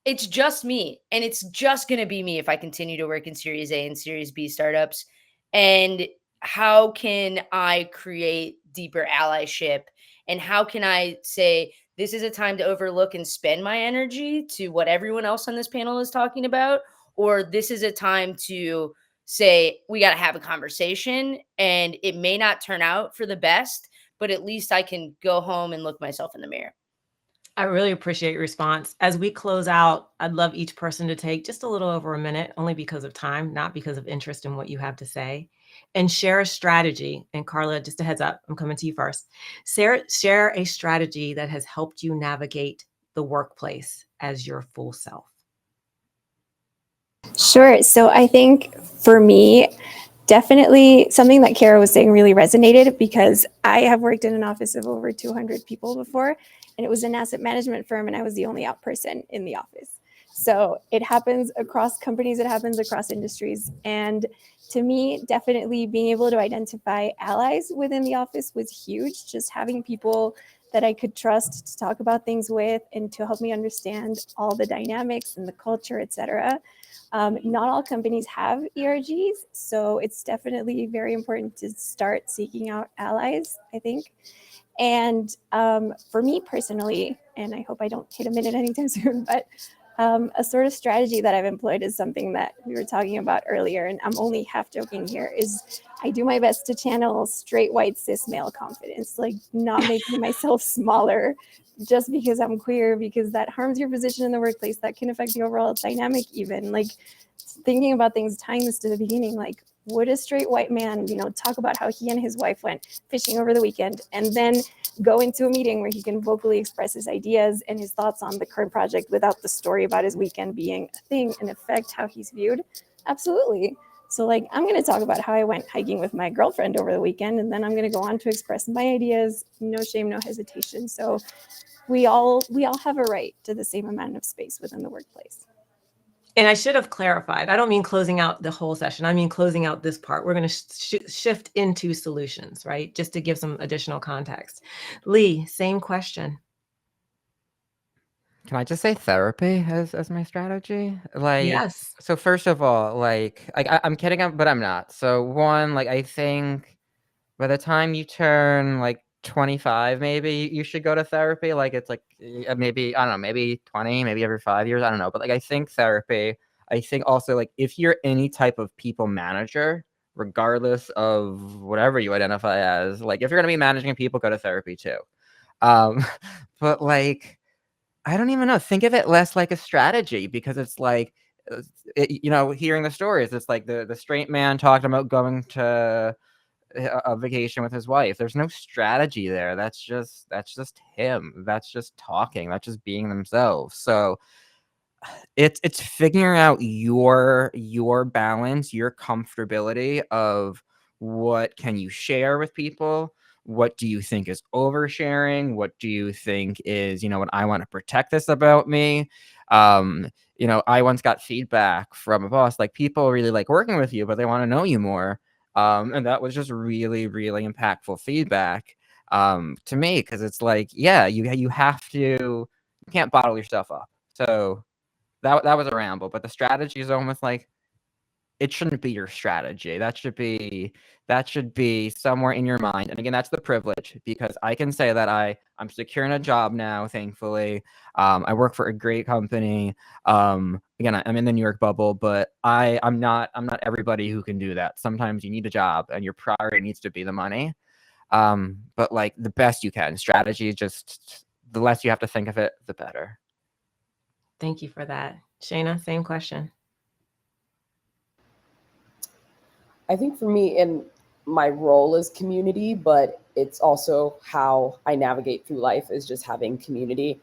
it's just me, and it's just going to be me if I continue to work in Series A and Series B startups. And how can I create deeper allyship? And how can I say, this is a time to overlook and spend my energy to what everyone else on this panel is talking about? Or this is a time to say, we got to have a conversation, and it may not turn out for the best, but at least I can go home and look myself in the mirror. I really appreciate your response. As we close out, I'd love each person to take just a little over a minute, only because of time, not because of interest in what you have to say. and share a strategy. And Carla, just a heads up, I'm coming to you first. Share a strategy that has helped you navigate the workplace as your full self. Sure. So I think for me, definitely something that Kara was saying really resonated, because I have worked in an office of over 200 people before, and it was an asset management firm, and I was the only out person in the office. So it happens across companies, it happens across industries. And to me, definitely being able to identify allies within the office was huge. Just having people that I could trust to talk about things with and to help me understand all the dynamics and the culture, et cetera. Not all companies have ERGs, so it's definitely very important to start seeking out allies, I think. And for me personally, and I hope I don't hit a minute anytime soon, but a sort of strategy that I've employed is something that we were talking about earlier, and I'm only half joking here, is I do my best to channel straight white cis male confidence, like not making myself smaller just because I'm queer, because that harms your position in the workplace. That can affect the overall dynamic even. Like thinking about things, tying this to the beginning, like would a straight white man, talk about how he and his wife went fishing over the weekend and then go into a meeting where he can vocally express his ideas and his thoughts on the current project without the story about his weekend being a thing and affect how he's viewed? Absolutely. So like, I'm going to talk about how I went hiking with my girlfriend over the weekend, and then I'm going to go on to express my ideas. No shame, no hesitation. So we all have a right to the same amount of space within the workplace. And I should have clarified. I don't mean closing out the whole session. I mean closing out this part. We're going to shift into solutions, right? Just to give some additional context. Lee, same question. Can I just say therapy as my strategy? Like, Yes. so first of all, I'm kidding, but I'm not. So one, like, I think by the time you turn like 25, maybe you should go to therapy. Like, it's like maybe, I don't know, maybe 20, maybe every 5 years. I don't know. But like, I think therapy, I think also like if you're any type of people manager, regardless of whatever you identify as, like if you're going to be managing people, go to therapy too. But like, I don't even know. Think of it less like a strategy, because it's like, hearing the stories, it's like the straight man talking about going to a vacation with his wife. There's no strategy there. That's just him. That's just talking. That's just being themselves. So it's figuring out your balance, your comfortability of what can you share with people, what do you think is oversharing, what do you think is, what I want to protect this about me. I once got feedback from a boss, like, people really like working with you, but they want to know you more. And that was just really, really impactful feedback to me, because it's like, yeah, you have to, you can't bottle your stuff up. So that was a ramble, but the strategy is almost like, it shouldn't be your strategy. That should be somewhere in your mind. And again, that's the privilege, because I can say that I'm secure in a job now, thankfully. I work for a great company. Again, I'm in the New York bubble, but I'm not everybody who can do that. Sometimes you need a job and your priority needs to be the money. But like, the best you can. Strategy, just the less you have to think of it, the better. Thank you for that. Shayna, same question. I think for me, in my role is community, but it's also how I navigate through life is just having community.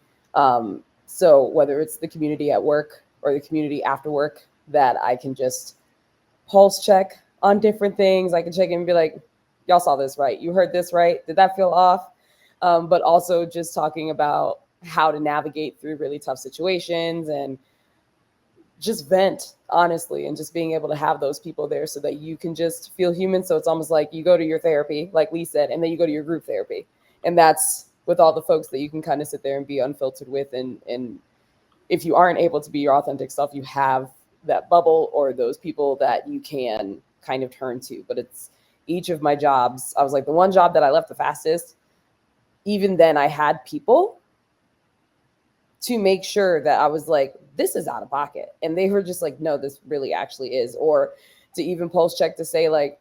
So whether it's the community at work or the community after work, that I can just pulse check on different things. I can check in and be like, y'all saw this, right? You heard this, right? Did that feel off? But also just talking about how to navigate through really tough situations and just vent, honestly, and just being able to have those people there so that you can just feel human. So it's almost like you go to your therapy, like Lee said, and then you go to your group therapy. And that's with all the folks that you can kind of sit there and be unfiltered with. And if you aren't able to be your authentic self, you have that bubble or those people that you can kind of turn to. But it's each of my jobs. I was like, the one job that I left the fastest, even then I had people to make sure that I was like, this is out of pocket. And they were just like, no, this really actually is. Or to even pulse check to say, like,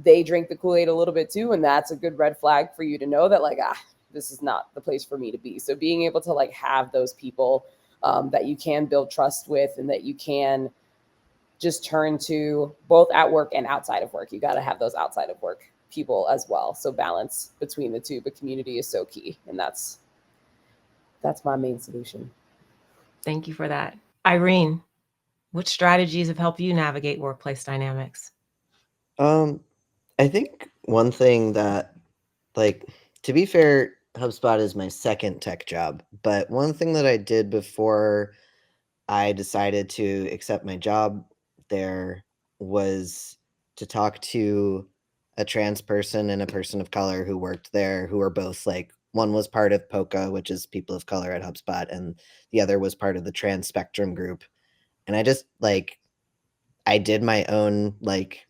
they drink the Kool-Aid a little bit too. And that's a good red flag for you to know that, like, this is not the place for me to be. So being able to like have those people that you can build trust with and that you can just turn to both at work and outside of work. You got to have those outside of work people as well. So balance between the two, but community is so key. And that's my main solution. Thank you for that. Irene, which strategies have helped you navigate workplace dynamics? I think one thing that, like, to be fair, HubSpot is my second tech job, but one thing that I did before I decided to accept my job there was to talk to a trans person and a person of color who worked there, who were both like, one was part of POCA, which is people of color at HubSpot, and the other was part of the trans spectrum group. And I just like, I did my own like,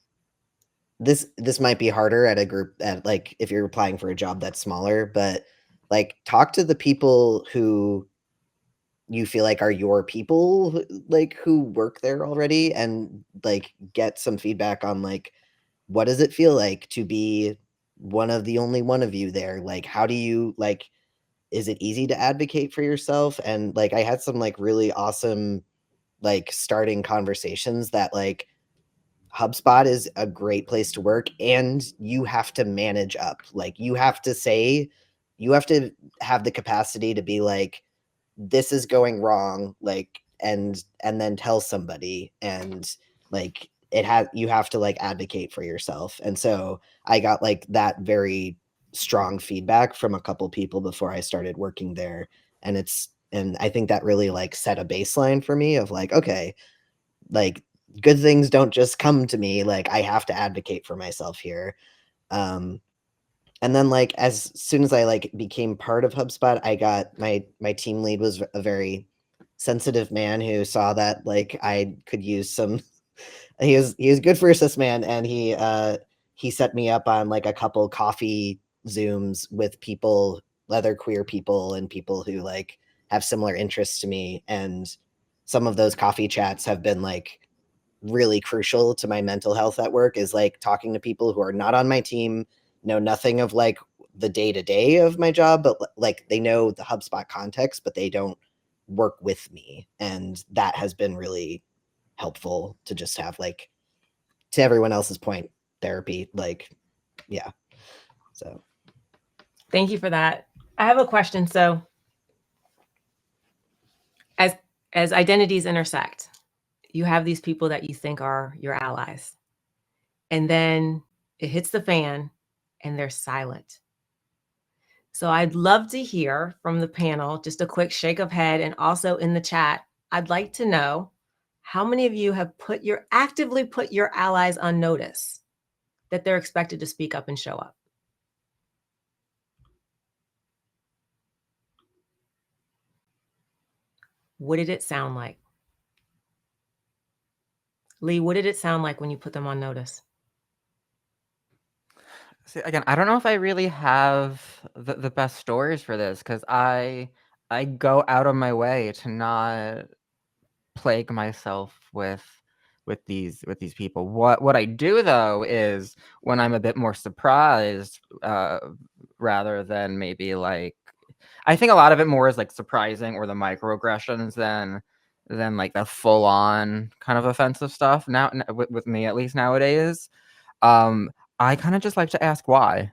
this might be harder at a group at like if you're applying for a job that's smaller, but like talk to the people who you feel like are your people, like who work there already, and like get some feedback on like, what does it feel like to be one of the only one of you there? Like, how do you like, is it easy to advocate for yourself? And like, I had some like really awesome, like starting conversations that like, HubSpot is a great place to work, and you have to manage up. Like you have to say, you have to have the capacity to be like, this is going wrong, like, and then tell somebody, and like you have to like advocate for yourself. And so I got like that very strong feedback from a couple people before I started working there. And I think that really like set a baseline for me of like, okay, like good things don't just come to me, like I have to advocate for myself here. And then like as soon as I like became part of HubSpot, I got my team lead was a very sensitive man who saw that like I could use some he was good for a cis man, and he set me up on like a couple coffee Zooms with people, other queer people and people who like have similar interests to me. And some of those coffee chats have been like really crucial to my mental health at work, is like talking to people who are not on my team, know nothing of like the day-to-day of my job, but like they know the HubSpot context, but they don't work with me. And that has been really helpful to just have, like, to everyone else's point, therapy. Like, yeah. So Thank you for that. I have a question. So as identities intersect, you have these people that you think are your allies, and then it hits the fan and they're silent. So I'd love to hear from the panel, just a quick shake of head, and also in the chat, I'd like to know how many of you have actively put your allies on notice that they're expected to speak up and show up. What did it sound like? Lee, what did it sound like when you put them on notice? See, again, I don't know if I really have the best stories for this, because I go out of my way to not plague myself with these people. What I do though is when I'm a bit more surprised, rather than maybe like, I think a lot of it more is like surprising or the microaggressions than like the full on kind of offensive stuff. Now with me, at least nowadays, I kind of just like to ask why,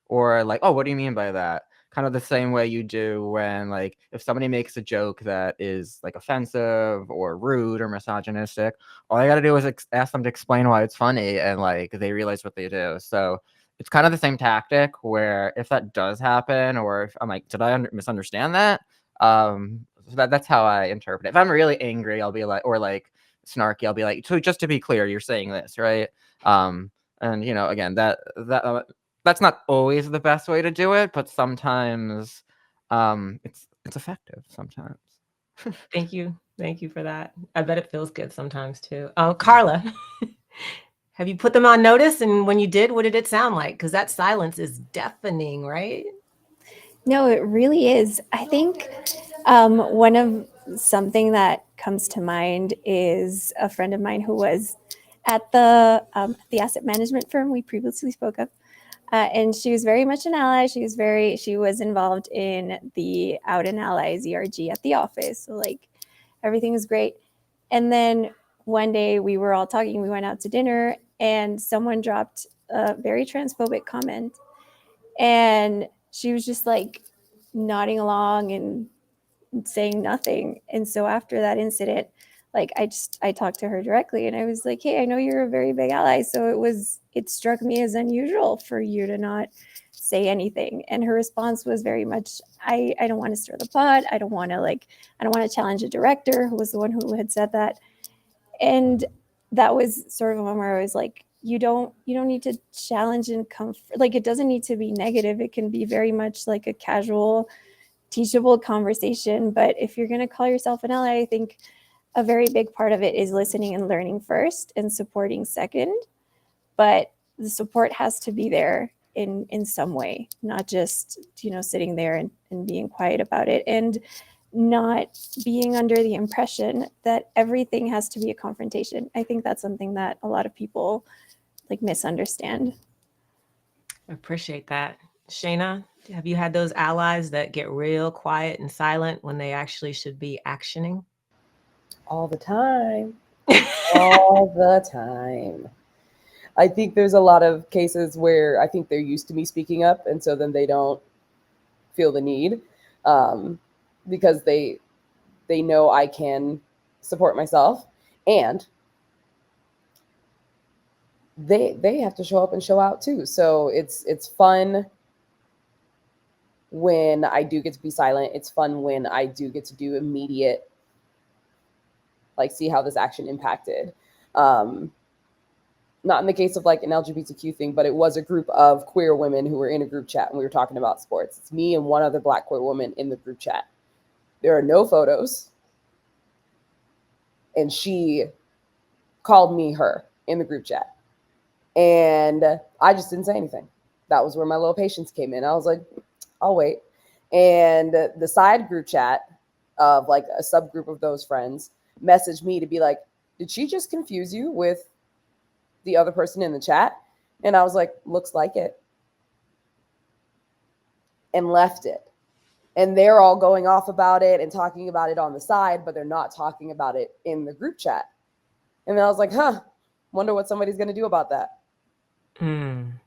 or like, oh, what do you mean by that? Kind of the same way you do when, like, if somebody makes a joke that is like offensive or rude or misogynistic, all I got to do is ask them to explain why it's funny, and like they realize what they do. So it's kind of the same tactic where if that does happen, or if I'm like, did I misunderstand that? So that's how I interpret it. If I'm really angry, I'll be like, or like snarky, I'll be like, so just to be clear, you're saying this, right? And you know, again, that's not always the best way to do it, but sometimes it's effective sometimes. Thank you. Thank you for that. I bet it feels good sometimes too. Carla, have you put them on notice? And when you did, what did it sound like? Because that silence is deafening, right? No, it really is. I think something that comes to mind is a friend of mine who was at the asset management firm we previously spoke of. And she was very much an ally. She was involved in the Out and Ally ZRG at the office. So like everything was great. And then one day we were all talking, we went out to dinner, and someone dropped a very transphobic comment. And she was just like nodding along and saying nothing. And so after that incident, like I talked to her directly and I was like, hey, I know you're a very big ally. So it struck me as unusual for you to not say anything. And her response was very much, I don't want to stir the pot. I don't want to challenge a director, who was the one who had said that. And that was sort of a moment where I was like, you don't need to challenge and comfort. Like, it doesn't need to be negative. It can be very much like a casual, teachable conversation. But if you're going to call yourself an ally, I think a very big part of it is listening and learning first and supporting second. But the support has to be there in some way, not just, sitting there and being quiet about it, and not being under the impression that everything has to be a confrontation. I think that's something that a lot of people like misunderstand. I appreciate that. Shayna, have you had those allies that get real quiet and silent when they actually should be actioning? All the time. All the time. I think there's a lot of cases where I think they're used to me speaking up, and so then they don't feel the need, because they know I can support myself, and they have to show up and show out too. So it's fun when I do get to be silent. It's fun when I do get to do immediate, like, see how this action impacted. Not in the case of like an LGBTQ thing, but it was a group of queer women who were in a group chat and we were talking about sports. It's me and one other Black queer woman in the group chat. There are no photos. And she called me her in the group chat. And I just didn't say anything. That was where my little patience came in. I was like, I'll wait. And the side group chat of like a subgroup of those friends messaged me to be like, did she just confuse you with the other person in the chat? And I was like, looks like it. And left it. And they're all going off about it and talking about it on the side, but they're not talking about it in the group chat. And then I was like, wonder what somebody's going to do about that. And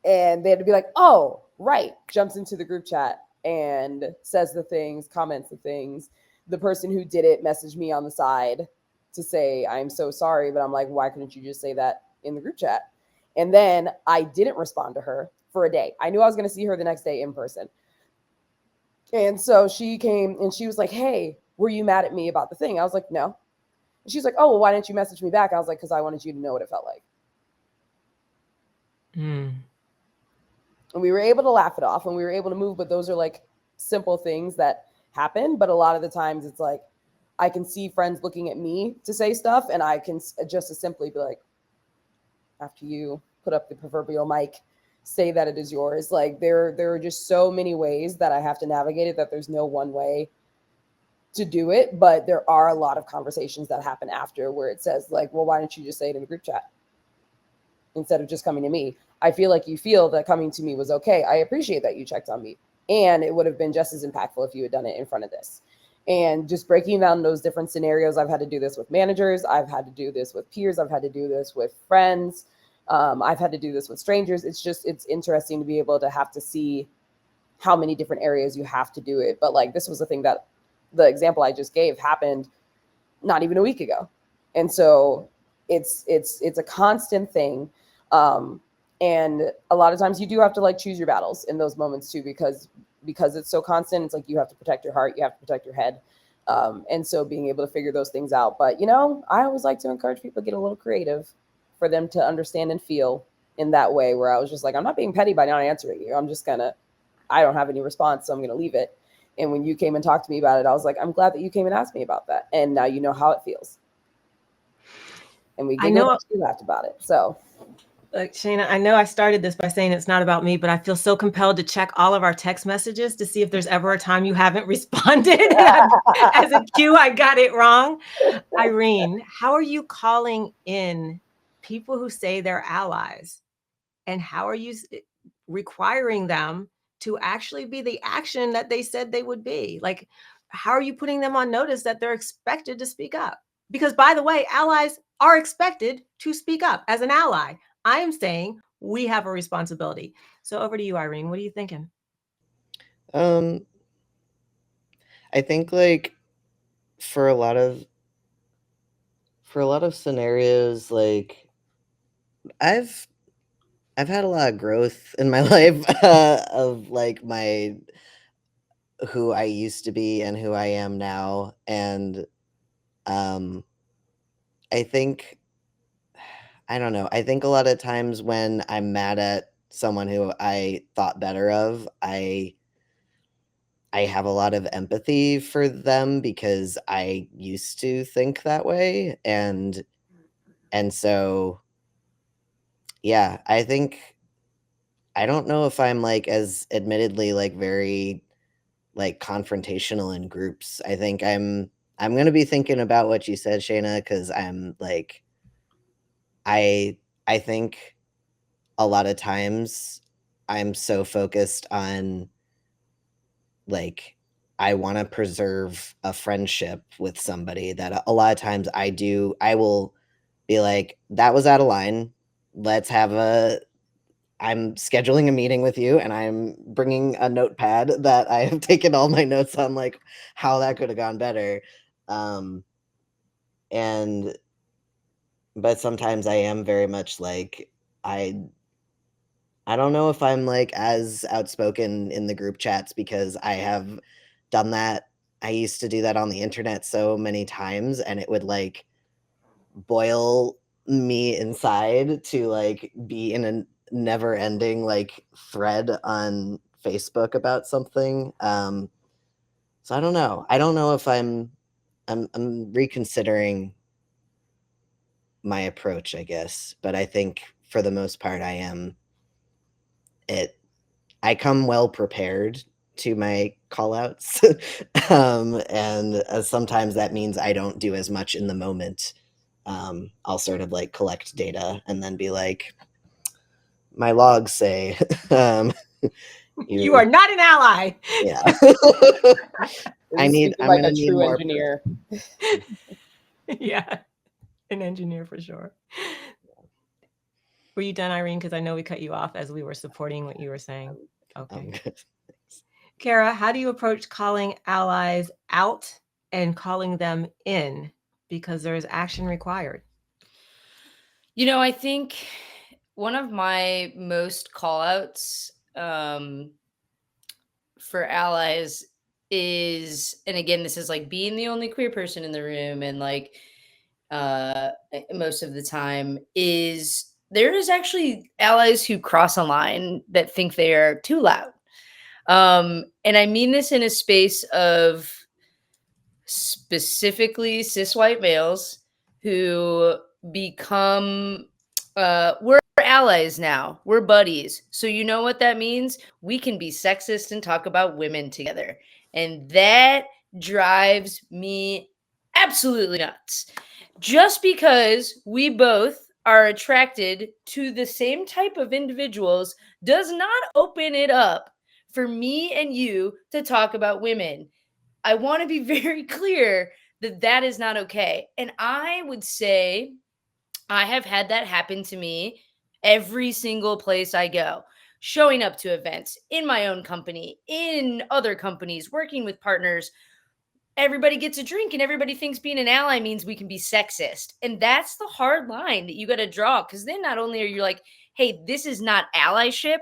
they had to be like, oh, right. Jumps into the group chat and says the things, comments the things. The person who did it messaged me on the side to say, I'm so sorry. But I'm like, why couldn't you just say that in the group chat? And then I didn't respond to her for a day. I knew I was going to see her the next day in person. And so she came and she was like, hey, were you mad at me about the thing? I was like, no. And she's like, oh, well, why didn't you message me back? I was like, because I wanted you to know what it felt like. And we were able to laugh it off and we were able to move. But those are like simple things that happen. But a lot of the times it's like, I can see friends looking at me to say stuff and I can just as simply be like, after you put up the proverbial mic, say that it is yours. Like there are just so many ways that I have to navigate it that there's no one way to do it. But there are a lot of conversations that happen after where it says like, well, why don't you just say it in the group chat instead of just coming to me? I feel like you feel that coming to me was okay. I appreciate that you checked on me. And it would have been just as impactful if you had done it in front of this. And just breaking down those different scenarios. I've had to do this with managers. I've had to do this with peers. I've had to do this with friends. I've had to do this with strangers. It's interesting to be able to have to see how many different areas you have to do it. But like, this was the thing that the example I just gave happened not even a week ago. And so it's a constant thing. And a lot of times you do have to like choose your battles in those moments too, because it's so constant. It's like, you have to protect your heart. You have to protect your head. And so being able to figure those things out. But, I always like to encourage people to get a little creative for them to understand and feel in that way, where I was just like, I'm not being petty by not answering you. I don't have any response, so I'm going to leave it. And when you came and talked to me about it, I was like, I'm glad that you came and asked me about that. And now you know how it feels. And we laughed about it. So. Look, Shayna, I know I started this by saying it's not about me, but I feel so compelled to check all of our text messages to see if there's ever a time you haven't responded. As a cue, I got it wrong. Irene, how are you calling in people who say they're allies? And how are you requiring them to actually be the action that they said they would be? Like, how are you putting them on notice that they're expected to speak up? Because, by the way, allies are expected to speak up as an ally. I am saying we have a responsibility. So over to you, Irene. What are you thinking? I think like for a lot of scenarios, like I've had a lot of growth in my life of like my who I used to be and who I am now, and um I think I don't know. I think a lot of times when I'm mad at someone who I thought better of, I have a lot of empathy for them because I used to think that way, and so yeah, I think I don't know if I'm like as admittedly like very like confrontational in groups. I think I'm gonna be thinking about what you said, Shayna, because I'm like I I think a lot of times I'm so focused on like I want to preserve a friendship with somebody that a lot of times I will be like, that was out of line. Let's have I'm scheduling a meeting with you and I'm bringing a notepad that I have taken all my notes on, like how that could have gone better. Um, and, but sometimes I am very much like, I, I don't know if I'm like as outspoken in the group chats because I have done that. I used to do that on the internet so many times and it would like boil me inside to like be in a never ending like thread on Facebook about something. So I don't know. I don't know if I'm reconsidering my approach, I guess, but I think for the most part I am it I come well prepared to my call outs. And sometimes that means I don't do as much in the moment. I'll sort of like collect data and then be like, my logs say, You are not an ally. yeah. This is speaking like gonna a need true more. engineer. Yeah, an engineer for sure. Were you done, Irene? Because I know we cut you off as we were supporting what you were saying. Okay. Kara, how do you approach calling allies out and calling them in? Because there is action required. You know, I think one of my most call outs for allies is, and again, this is like being the only queer person in the room, and like most of the time, is there is actually allies who cross a line that think they are too loud. And I mean this in a space of specifically cis white males who become we're allies now, we're buddies, so you know what that means, we can be sexist and talk about women together, and that drives me absolutely nuts. Just because we both are attracted to the same type of individuals does not open it up for me and you to talk about women. I want to be very clear that that is not okay. And I would say I have had that happen to me every single place I go. Showing up to events in my own company, in other companies, working with partners, everybody gets a drink and everybody thinks being an ally means we can be sexist. And that's the hard line that you got to draw, because then not only are you like, hey, this is not allyship,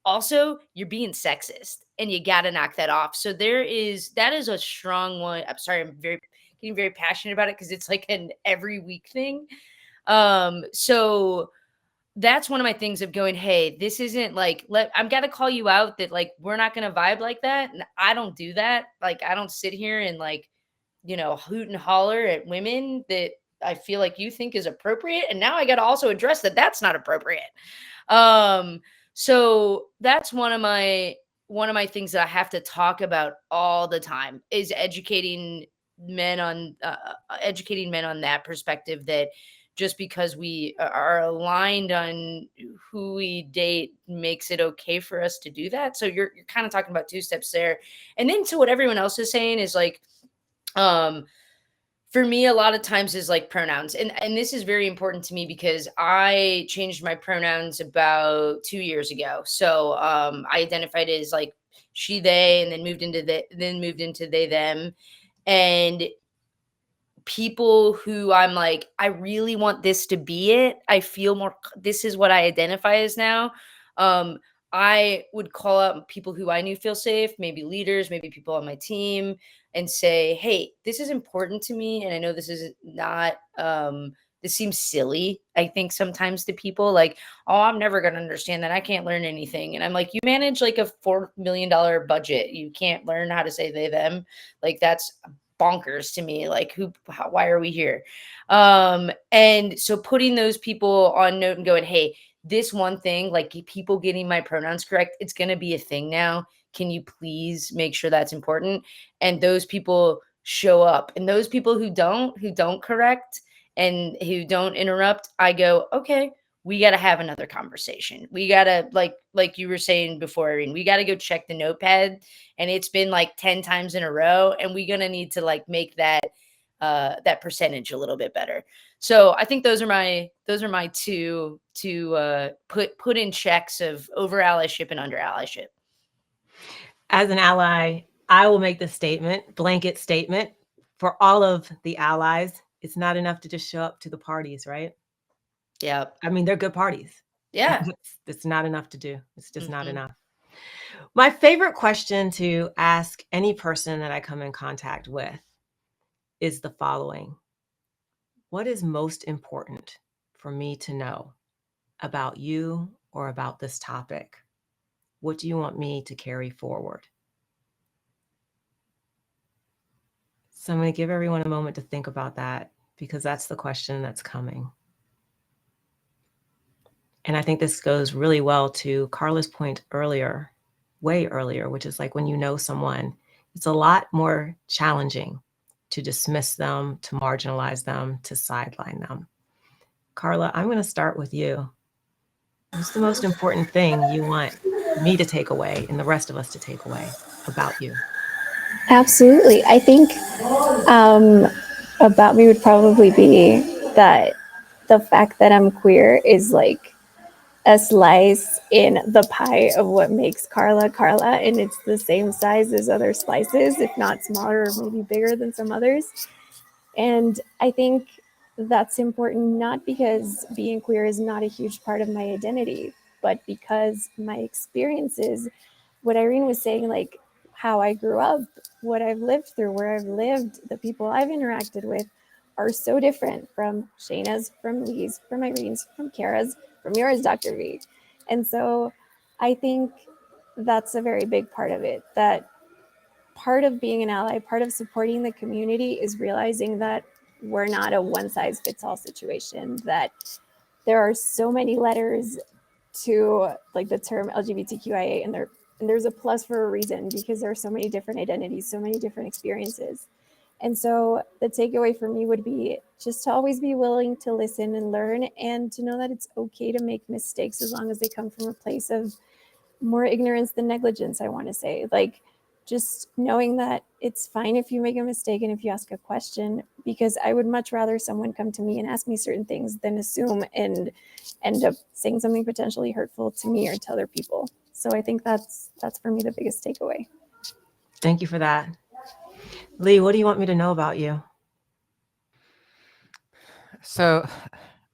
also you're being sexist and you got to knock that off. So that is a strong one. I'm sorry, I'm getting very passionate about it because it's like an every week thing. So that's one of my things of going, hey, this isn't like, I'm got to call you out that like, we're not going to vibe like that. And I don't do that. Like, I don't sit here and like, hoot and holler at women that I feel like you think is appropriate. And now I got to also address that that's not appropriate. So that's one of my things that I have to talk about all the time is educating men on that perspective, that just because we are aligned on who we date makes it okay for us to do that. So you're kind of talking about two steps there. And then to what everyone else is saying is like, For me, a lot of times is like pronouns. And this is very important to me because I changed my pronouns about 2 years ago. So I identified as like she, they, and then moved into they, them. And people who I'm like, I really want this to be it. I feel more, this is what I identify as now. Um, I would call out people who I knew feel safe, maybe leaders, maybe people on my team, and say, hey, this is important to me. And I know this is not, this seems silly, I think, sometimes to people like, oh, I'm never going to understand that. I can't learn anything. And I'm like, you manage like a $4 million budget. You can't learn how to say they, them. Like, that's bonkers to me. Like, why are we here? And so putting those people on note and going, hey, this one thing, like people getting my pronouns correct, it's going to be a thing now. Can you please make sure that's important? And those people show up, and those people who don't correct and who don't interrupt, I go, okay, we got to have another conversation. We got to, like you were saying before, Irene, we got to go check the notepad, and it's been like 10 times in a row, and we're going to need to like make that that percentage a little bit better. So I think those are my two to put in checks of over allyship and under allyship. As an ally, I will make the statement, blanket statement for all of the allies. It's not enough to just show up to the parties, right? Yeah. I mean, they're good parties. Yeah. It's not enough to do. It's just not Mhm. enough. My favorite question to ask any person that I come in contact with is the following. What is most important for me to know about you or about this topic? What do you want me to carry forward? So I'm going to give everyone a moment to think about that, because that's the question that's coming. And I think this goes really well to Carla's point earlier, way earlier, which is like when you know someone, it's a lot more challenging to dismiss them, to marginalize them, to sideline them. Carla, I'm going to start with you. What's the most important thing you want me to take away and the rest of us to take away about you? Absolutely. I think about me would probably be that the fact that I'm queer is like a slice in the pie of what makes Carla Carla, and it's the same size as other slices, if not smaller or maybe bigger than some others. And I think that's important, not because being queer is not a huge part of my identity, but because my experiences, what Irene was saying, like how I grew up, what I've lived through, where I've lived, the people I've interacted with are so different from Shayna's, from Lee's, from Irene's, from Kara's, from yours, Dr. V. And so I think that's a very big part of it, that part of being an ally, part of supporting the community is realizing that we're not a one size fits all situation, that there are so many letters to like the term LGBTQIA, and there's a plus for a reason, because there are so many different identities, so many different experiences. And so the takeaway for me would be just to always be willing to listen and learn, and to know that it's okay to make mistakes as long as they come from a place of more ignorance than negligence, I want to say. Like, just knowing that it's fine if you make a mistake and if you ask a question, because I would much rather someone come to me and ask me certain things than assume and end up saying something potentially hurtful to me or to other people. So I think that's for me the biggest takeaway. Thank you for that. Lee, what do you want me to know about you? So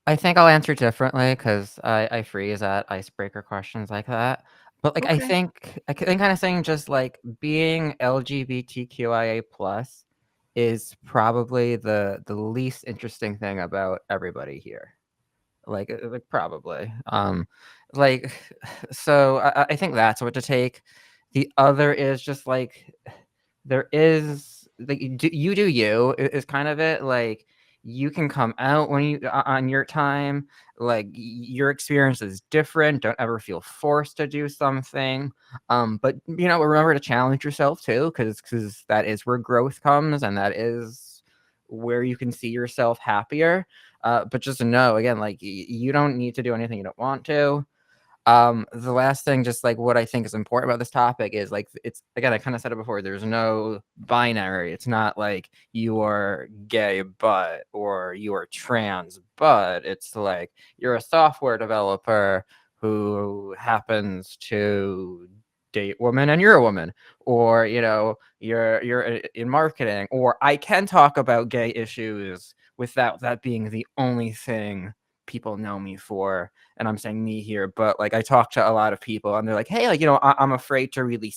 I think I'll answer differently because I freeze at icebreaker questions like that. But like Okay. I think kind of saying just like being LGBTQIA plus is probably the least interesting thing about everybody here. Like probably. Like so I think that's what to take. The other is just like there is like you do you is kind of it. Like you can come out when you on your time. Like your experience is different. Don't ever feel forced to do something. But you know, remember to challenge yourself too, because that is where growth comes, and that is where you can see yourself happier. But just know again, like you don't need to do anything you don't want to. The last thing, just like what I think is important about this topic is like, it's again, I kind of said it before, there's no binary. It's not like you are gay, but, or you are trans, but it's like you're a software developer who happens to date women and you're a woman, or, you know, you're in marketing, or I can talk about gay issues without that being the only thing people know me for. And I'm saying me here, but like I talk to a lot of people and they're like, hey, like, you know, I'm afraid to really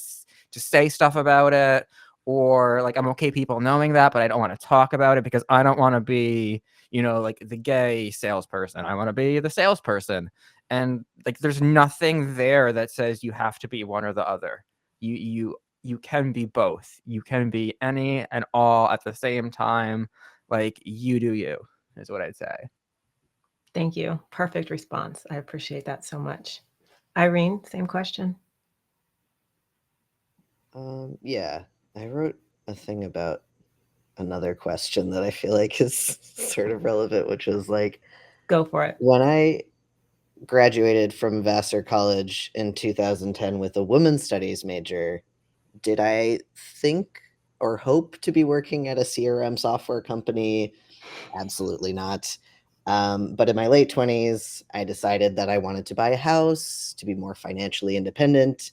to say stuff about it, or like I'm okay people knowing that, but I don't want to talk about it because I don't want to be, you know, like the gay salesperson. I want to be the salesperson. And like there's nothing there that says you have to be one or the other. You can be both. You can be any and all at the same time. Like you do you, is what I'd say. Thank you. Perfect response. I appreciate that so much. Irene, same question. Yeah, I wrote a thing about another question that I feel like is sort of relevant, which is like, Go for it. when I graduated from Vassar College in 2010 with a women's studies major, did I think or hope to be working at a CRM software company? Absolutely not. But in my late 20s, I decided that I wanted to buy a house, to be more financially independent,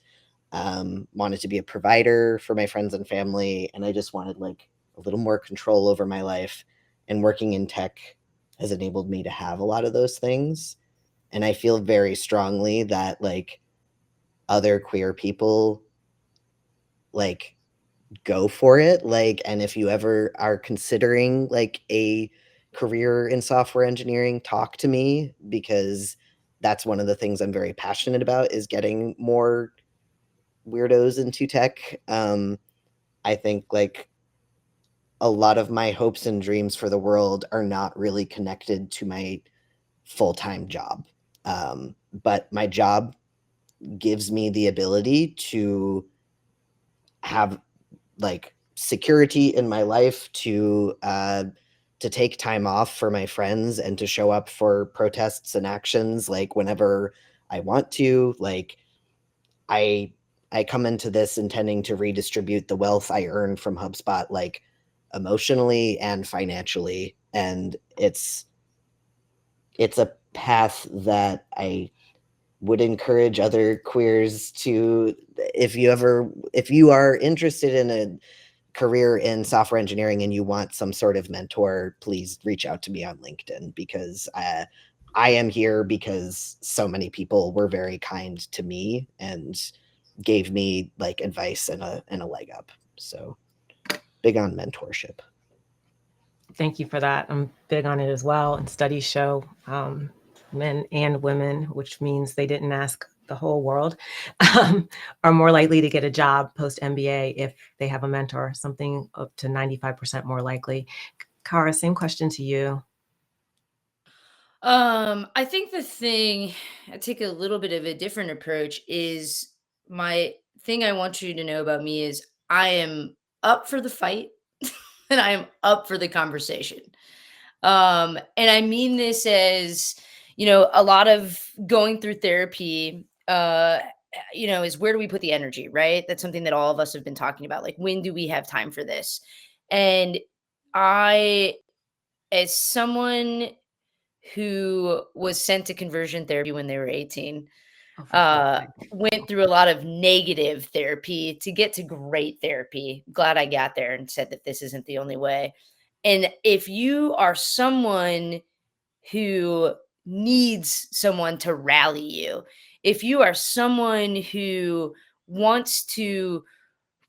wanted to be a provider for my friends and family, and I just wanted like a little more control over my life. And working in tech has enabled me to have a lot of those things. And I feel very strongly that like other queer people like go for it. Like, and if you ever are considering like a career in software engineering, talk to me, because that's one of the things I'm very passionate about, is getting more weirdos into tech. I think like a lot of my hopes and dreams for the world are not really connected to my full-time job. But my job gives me the ability to have like security in my life, to take time off for my friends and to show up for protests and actions like whenever I want to. Like I come into this intending to redistribute the wealth I earn from HubSpot, like emotionally and financially, and it's a path that I would encourage other queers to, if you are interested in a career in software engineering and you want some sort of mentor, please reach out to me on LinkedIn, because I am here because so many people were very kind to me and gave me like advice and a leg up. So big on mentorship. Thank you for that. I'm big on it as well. And studies show men and women, which means they didn't ask the whole world, are more likely to get a job post MBA if they have a mentor, something up to 95% more likely. Kara, same question to you. I think the thing, I take a little bit of a different approach, is my thing I want you to know about me is I am up for the fight and I am up for the conversation. And I mean this as, you know, a lot of going through therapy, you know, is where do we put the energy, right? That's something that all of us have been talking about. Like, when do we have time for this? And I, as someone who was sent to conversion therapy when they were 18, Oh, for fuck's sake. went through a lot of negative therapy to get to great therapy. Glad I got there and said that this isn't the only way. And if you are someone who needs someone to rally you, if you are someone who wants to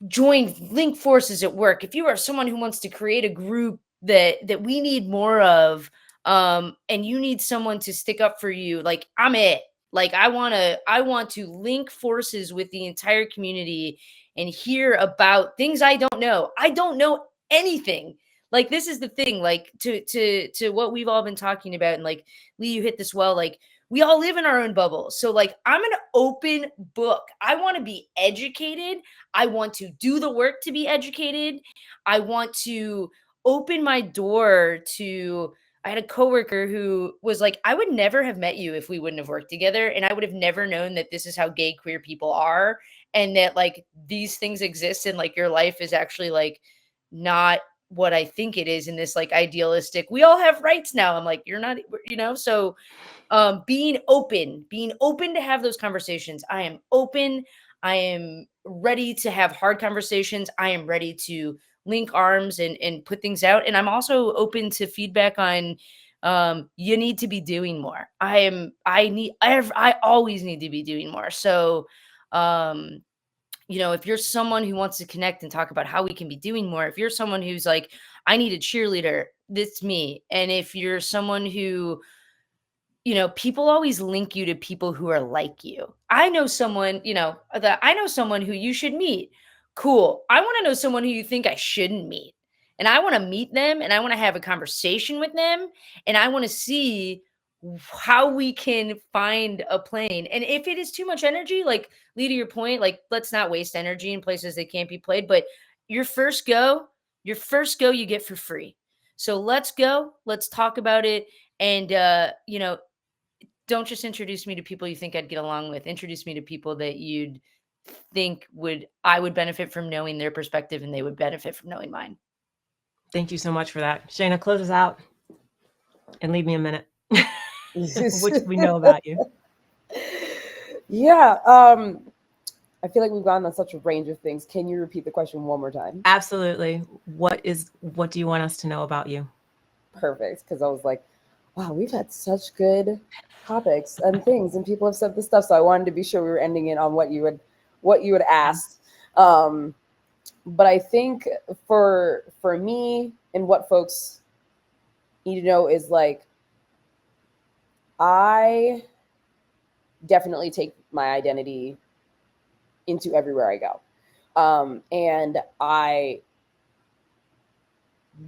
join link forces at work, if you are someone who wants to create a group that we need more of, and you need someone to stick up for you, like, I'm it. Like, I want to link forces with the entire community and hear about things I don't know. I don't know anything. Like, this is the thing, like, to what we've all been talking about, and like, Lee, you hit this well, like, we all live in our own bubbles. So like, I'm an open book. I want to be educated. I want to do the work to be educated. I want to open my door to I had a coworker who was like, I would never have met you if we wouldn't have worked together. And I would have never known that this is how gay queer people are. And that like these things exist and like your life is actually like not what I think it is in this like idealistic, we all have rights now. I'm like, you're not, you know? So being open to have those conversations. I am open. I am ready to have hard conversations. I am ready to link arms and put things out. And I'm also open to feedback on you need to be doing more. I always need to be doing more. So you know, if you're someone who wants to connect and talk about how we can be doing more, if you're someone who's like, I need a cheerleader, that's me. And if you're someone who, you know, people always link you to people who are like you. I know someone, you know, that I know someone who you should meet. Cool. I want to know someone who you think I shouldn't meet. And I want to meet them and I want to have a conversation with them and I want to see how we can find a plane. And if it is too much energy, like Lee, to your point, like let's not waste energy in places that can't be played. But your first go you get for free. So let's go. Let's talk about it. And you know, don't just introduce me to people you think I'd get along with. Introduce me to people that you'd think I would benefit from knowing their perspective and they would benefit from knowing mine. Thank you so much for that. Shayna, close us out and leave me a minute. What do we know about you? Yeah. I feel like we've gone on such a range of things. Can you repeat the question one more time? Absolutely. What do you want us to know about you? Perfect. Because I was like, wow, we've had such good topics and things, and people have said this stuff. So I wanted to be sure we were ending it on what you had asked. But I think for me and what folks need to know is like, I definitely take my identity into everywhere I go. And I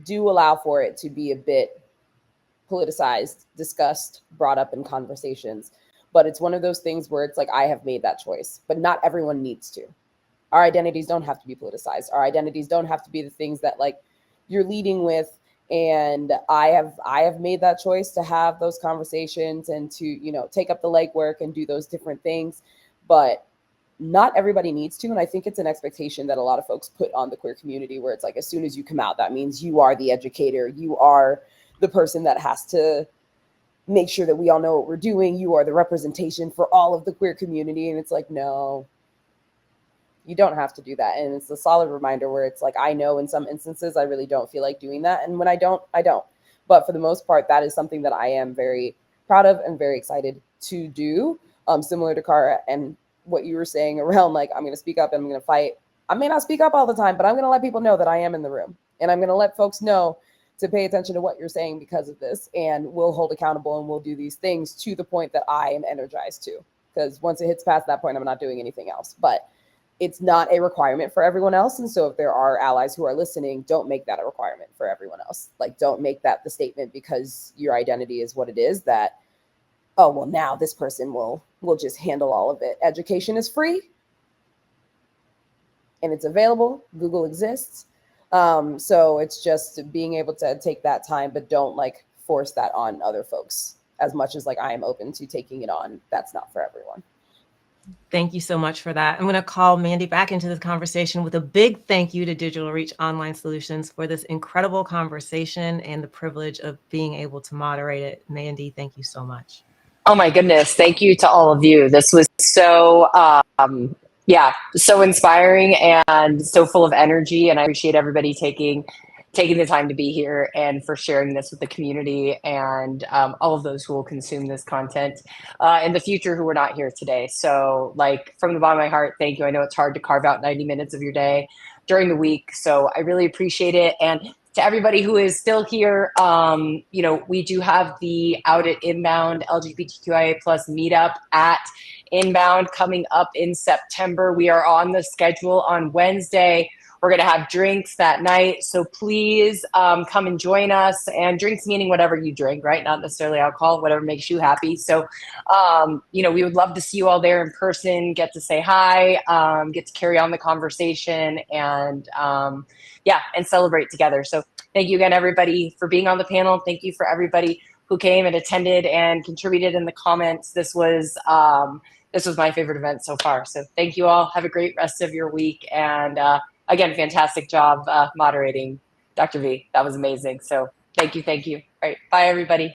do allow for it to be a bit politicized, discussed, brought up in conversations. But it's one of those things where it's like, I have made that choice, but not everyone needs to. Our identities don't have to be politicized. Our identities don't have to be the things that like you're leading with. And I have made that choice to have those conversations and to, you know, take up the legwork and do those different things. But not everybody needs to. And I think it's an expectation that a lot of folks put on the queer community where it's like, as soon as you come out, that means you are the educator. You are the person that has to make sure that we all know what we're doing. You are the representation for all of the queer community. And it's like, no, you don't have to do that. And it's a solid reminder where it's like, I know in some instances, I really don't feel like doing that. And when I don't, I don't. But for the most part, that is something that I am very proud of and very excited to do. Similar to Cara and what you were saying around like, I'm going to speak up and I'm going to fight. I may not speak up all the time, but I'm going to let people know that I am in the room. And I'm going to let folks know to pay attention to what you're saying because of this. And we'll hold accountable and we'll do these things to the point that I am energized to. Because once it hits past that point, I'm not doing anything else. But it's not a requirement for everyone else. And so if there are allies who are listening, don't make that a requirement for everyone else. Like, don't make that the statement because your identity is what it is that, oh, well, now this person will just handle all of it. Education is free and it's available. Google exists. So it's just being able to take that time, but don't like force that on other folks as much as like I am open to taking it on. That's not for everyone. Thank you so much for that. I'm going to call Mandy back into this conversation with a big thank you to Digital Reach Online Solutions for this incredible conversation and the privilege of being able to moderate it. Mandy, thank you so much. Oh my goodness. Thank you to all of you. This was so, so inspiring and so full of energy. And I appreciate everybody taking the time to be here and for sharing this with the community and all of those who will consume this content in the future who were not here today. So like from the bottom of my heart, thank you. I know it's hard to carve out 90 minutes of your day during the week. So I really appreciate it. And to everybody who is still here, we do have the Out at Inbound LGBTQIA+ meetup at Inbound coming up in September. We are on the schedule on Wednesday. We're going to have drinks that night. So please come and join us. And drinks meaning whatever you drink, right? Not necessarily alcohol, whatever makes you happy. So, you know, we would love to see you all there in person, get to say hi, get to carry on the conversation, and yeah, and celebrate together. So thank you again, everybody, for being on the panel. Thank you for everybody who came and attended and contributed in the comments. This was my favorite event so far. So thank you all. Have a great rest of your week. And again, fantastic job moderating, Dr. V. That was amazing. So thank you. Thank you. All right. Bye, everybody.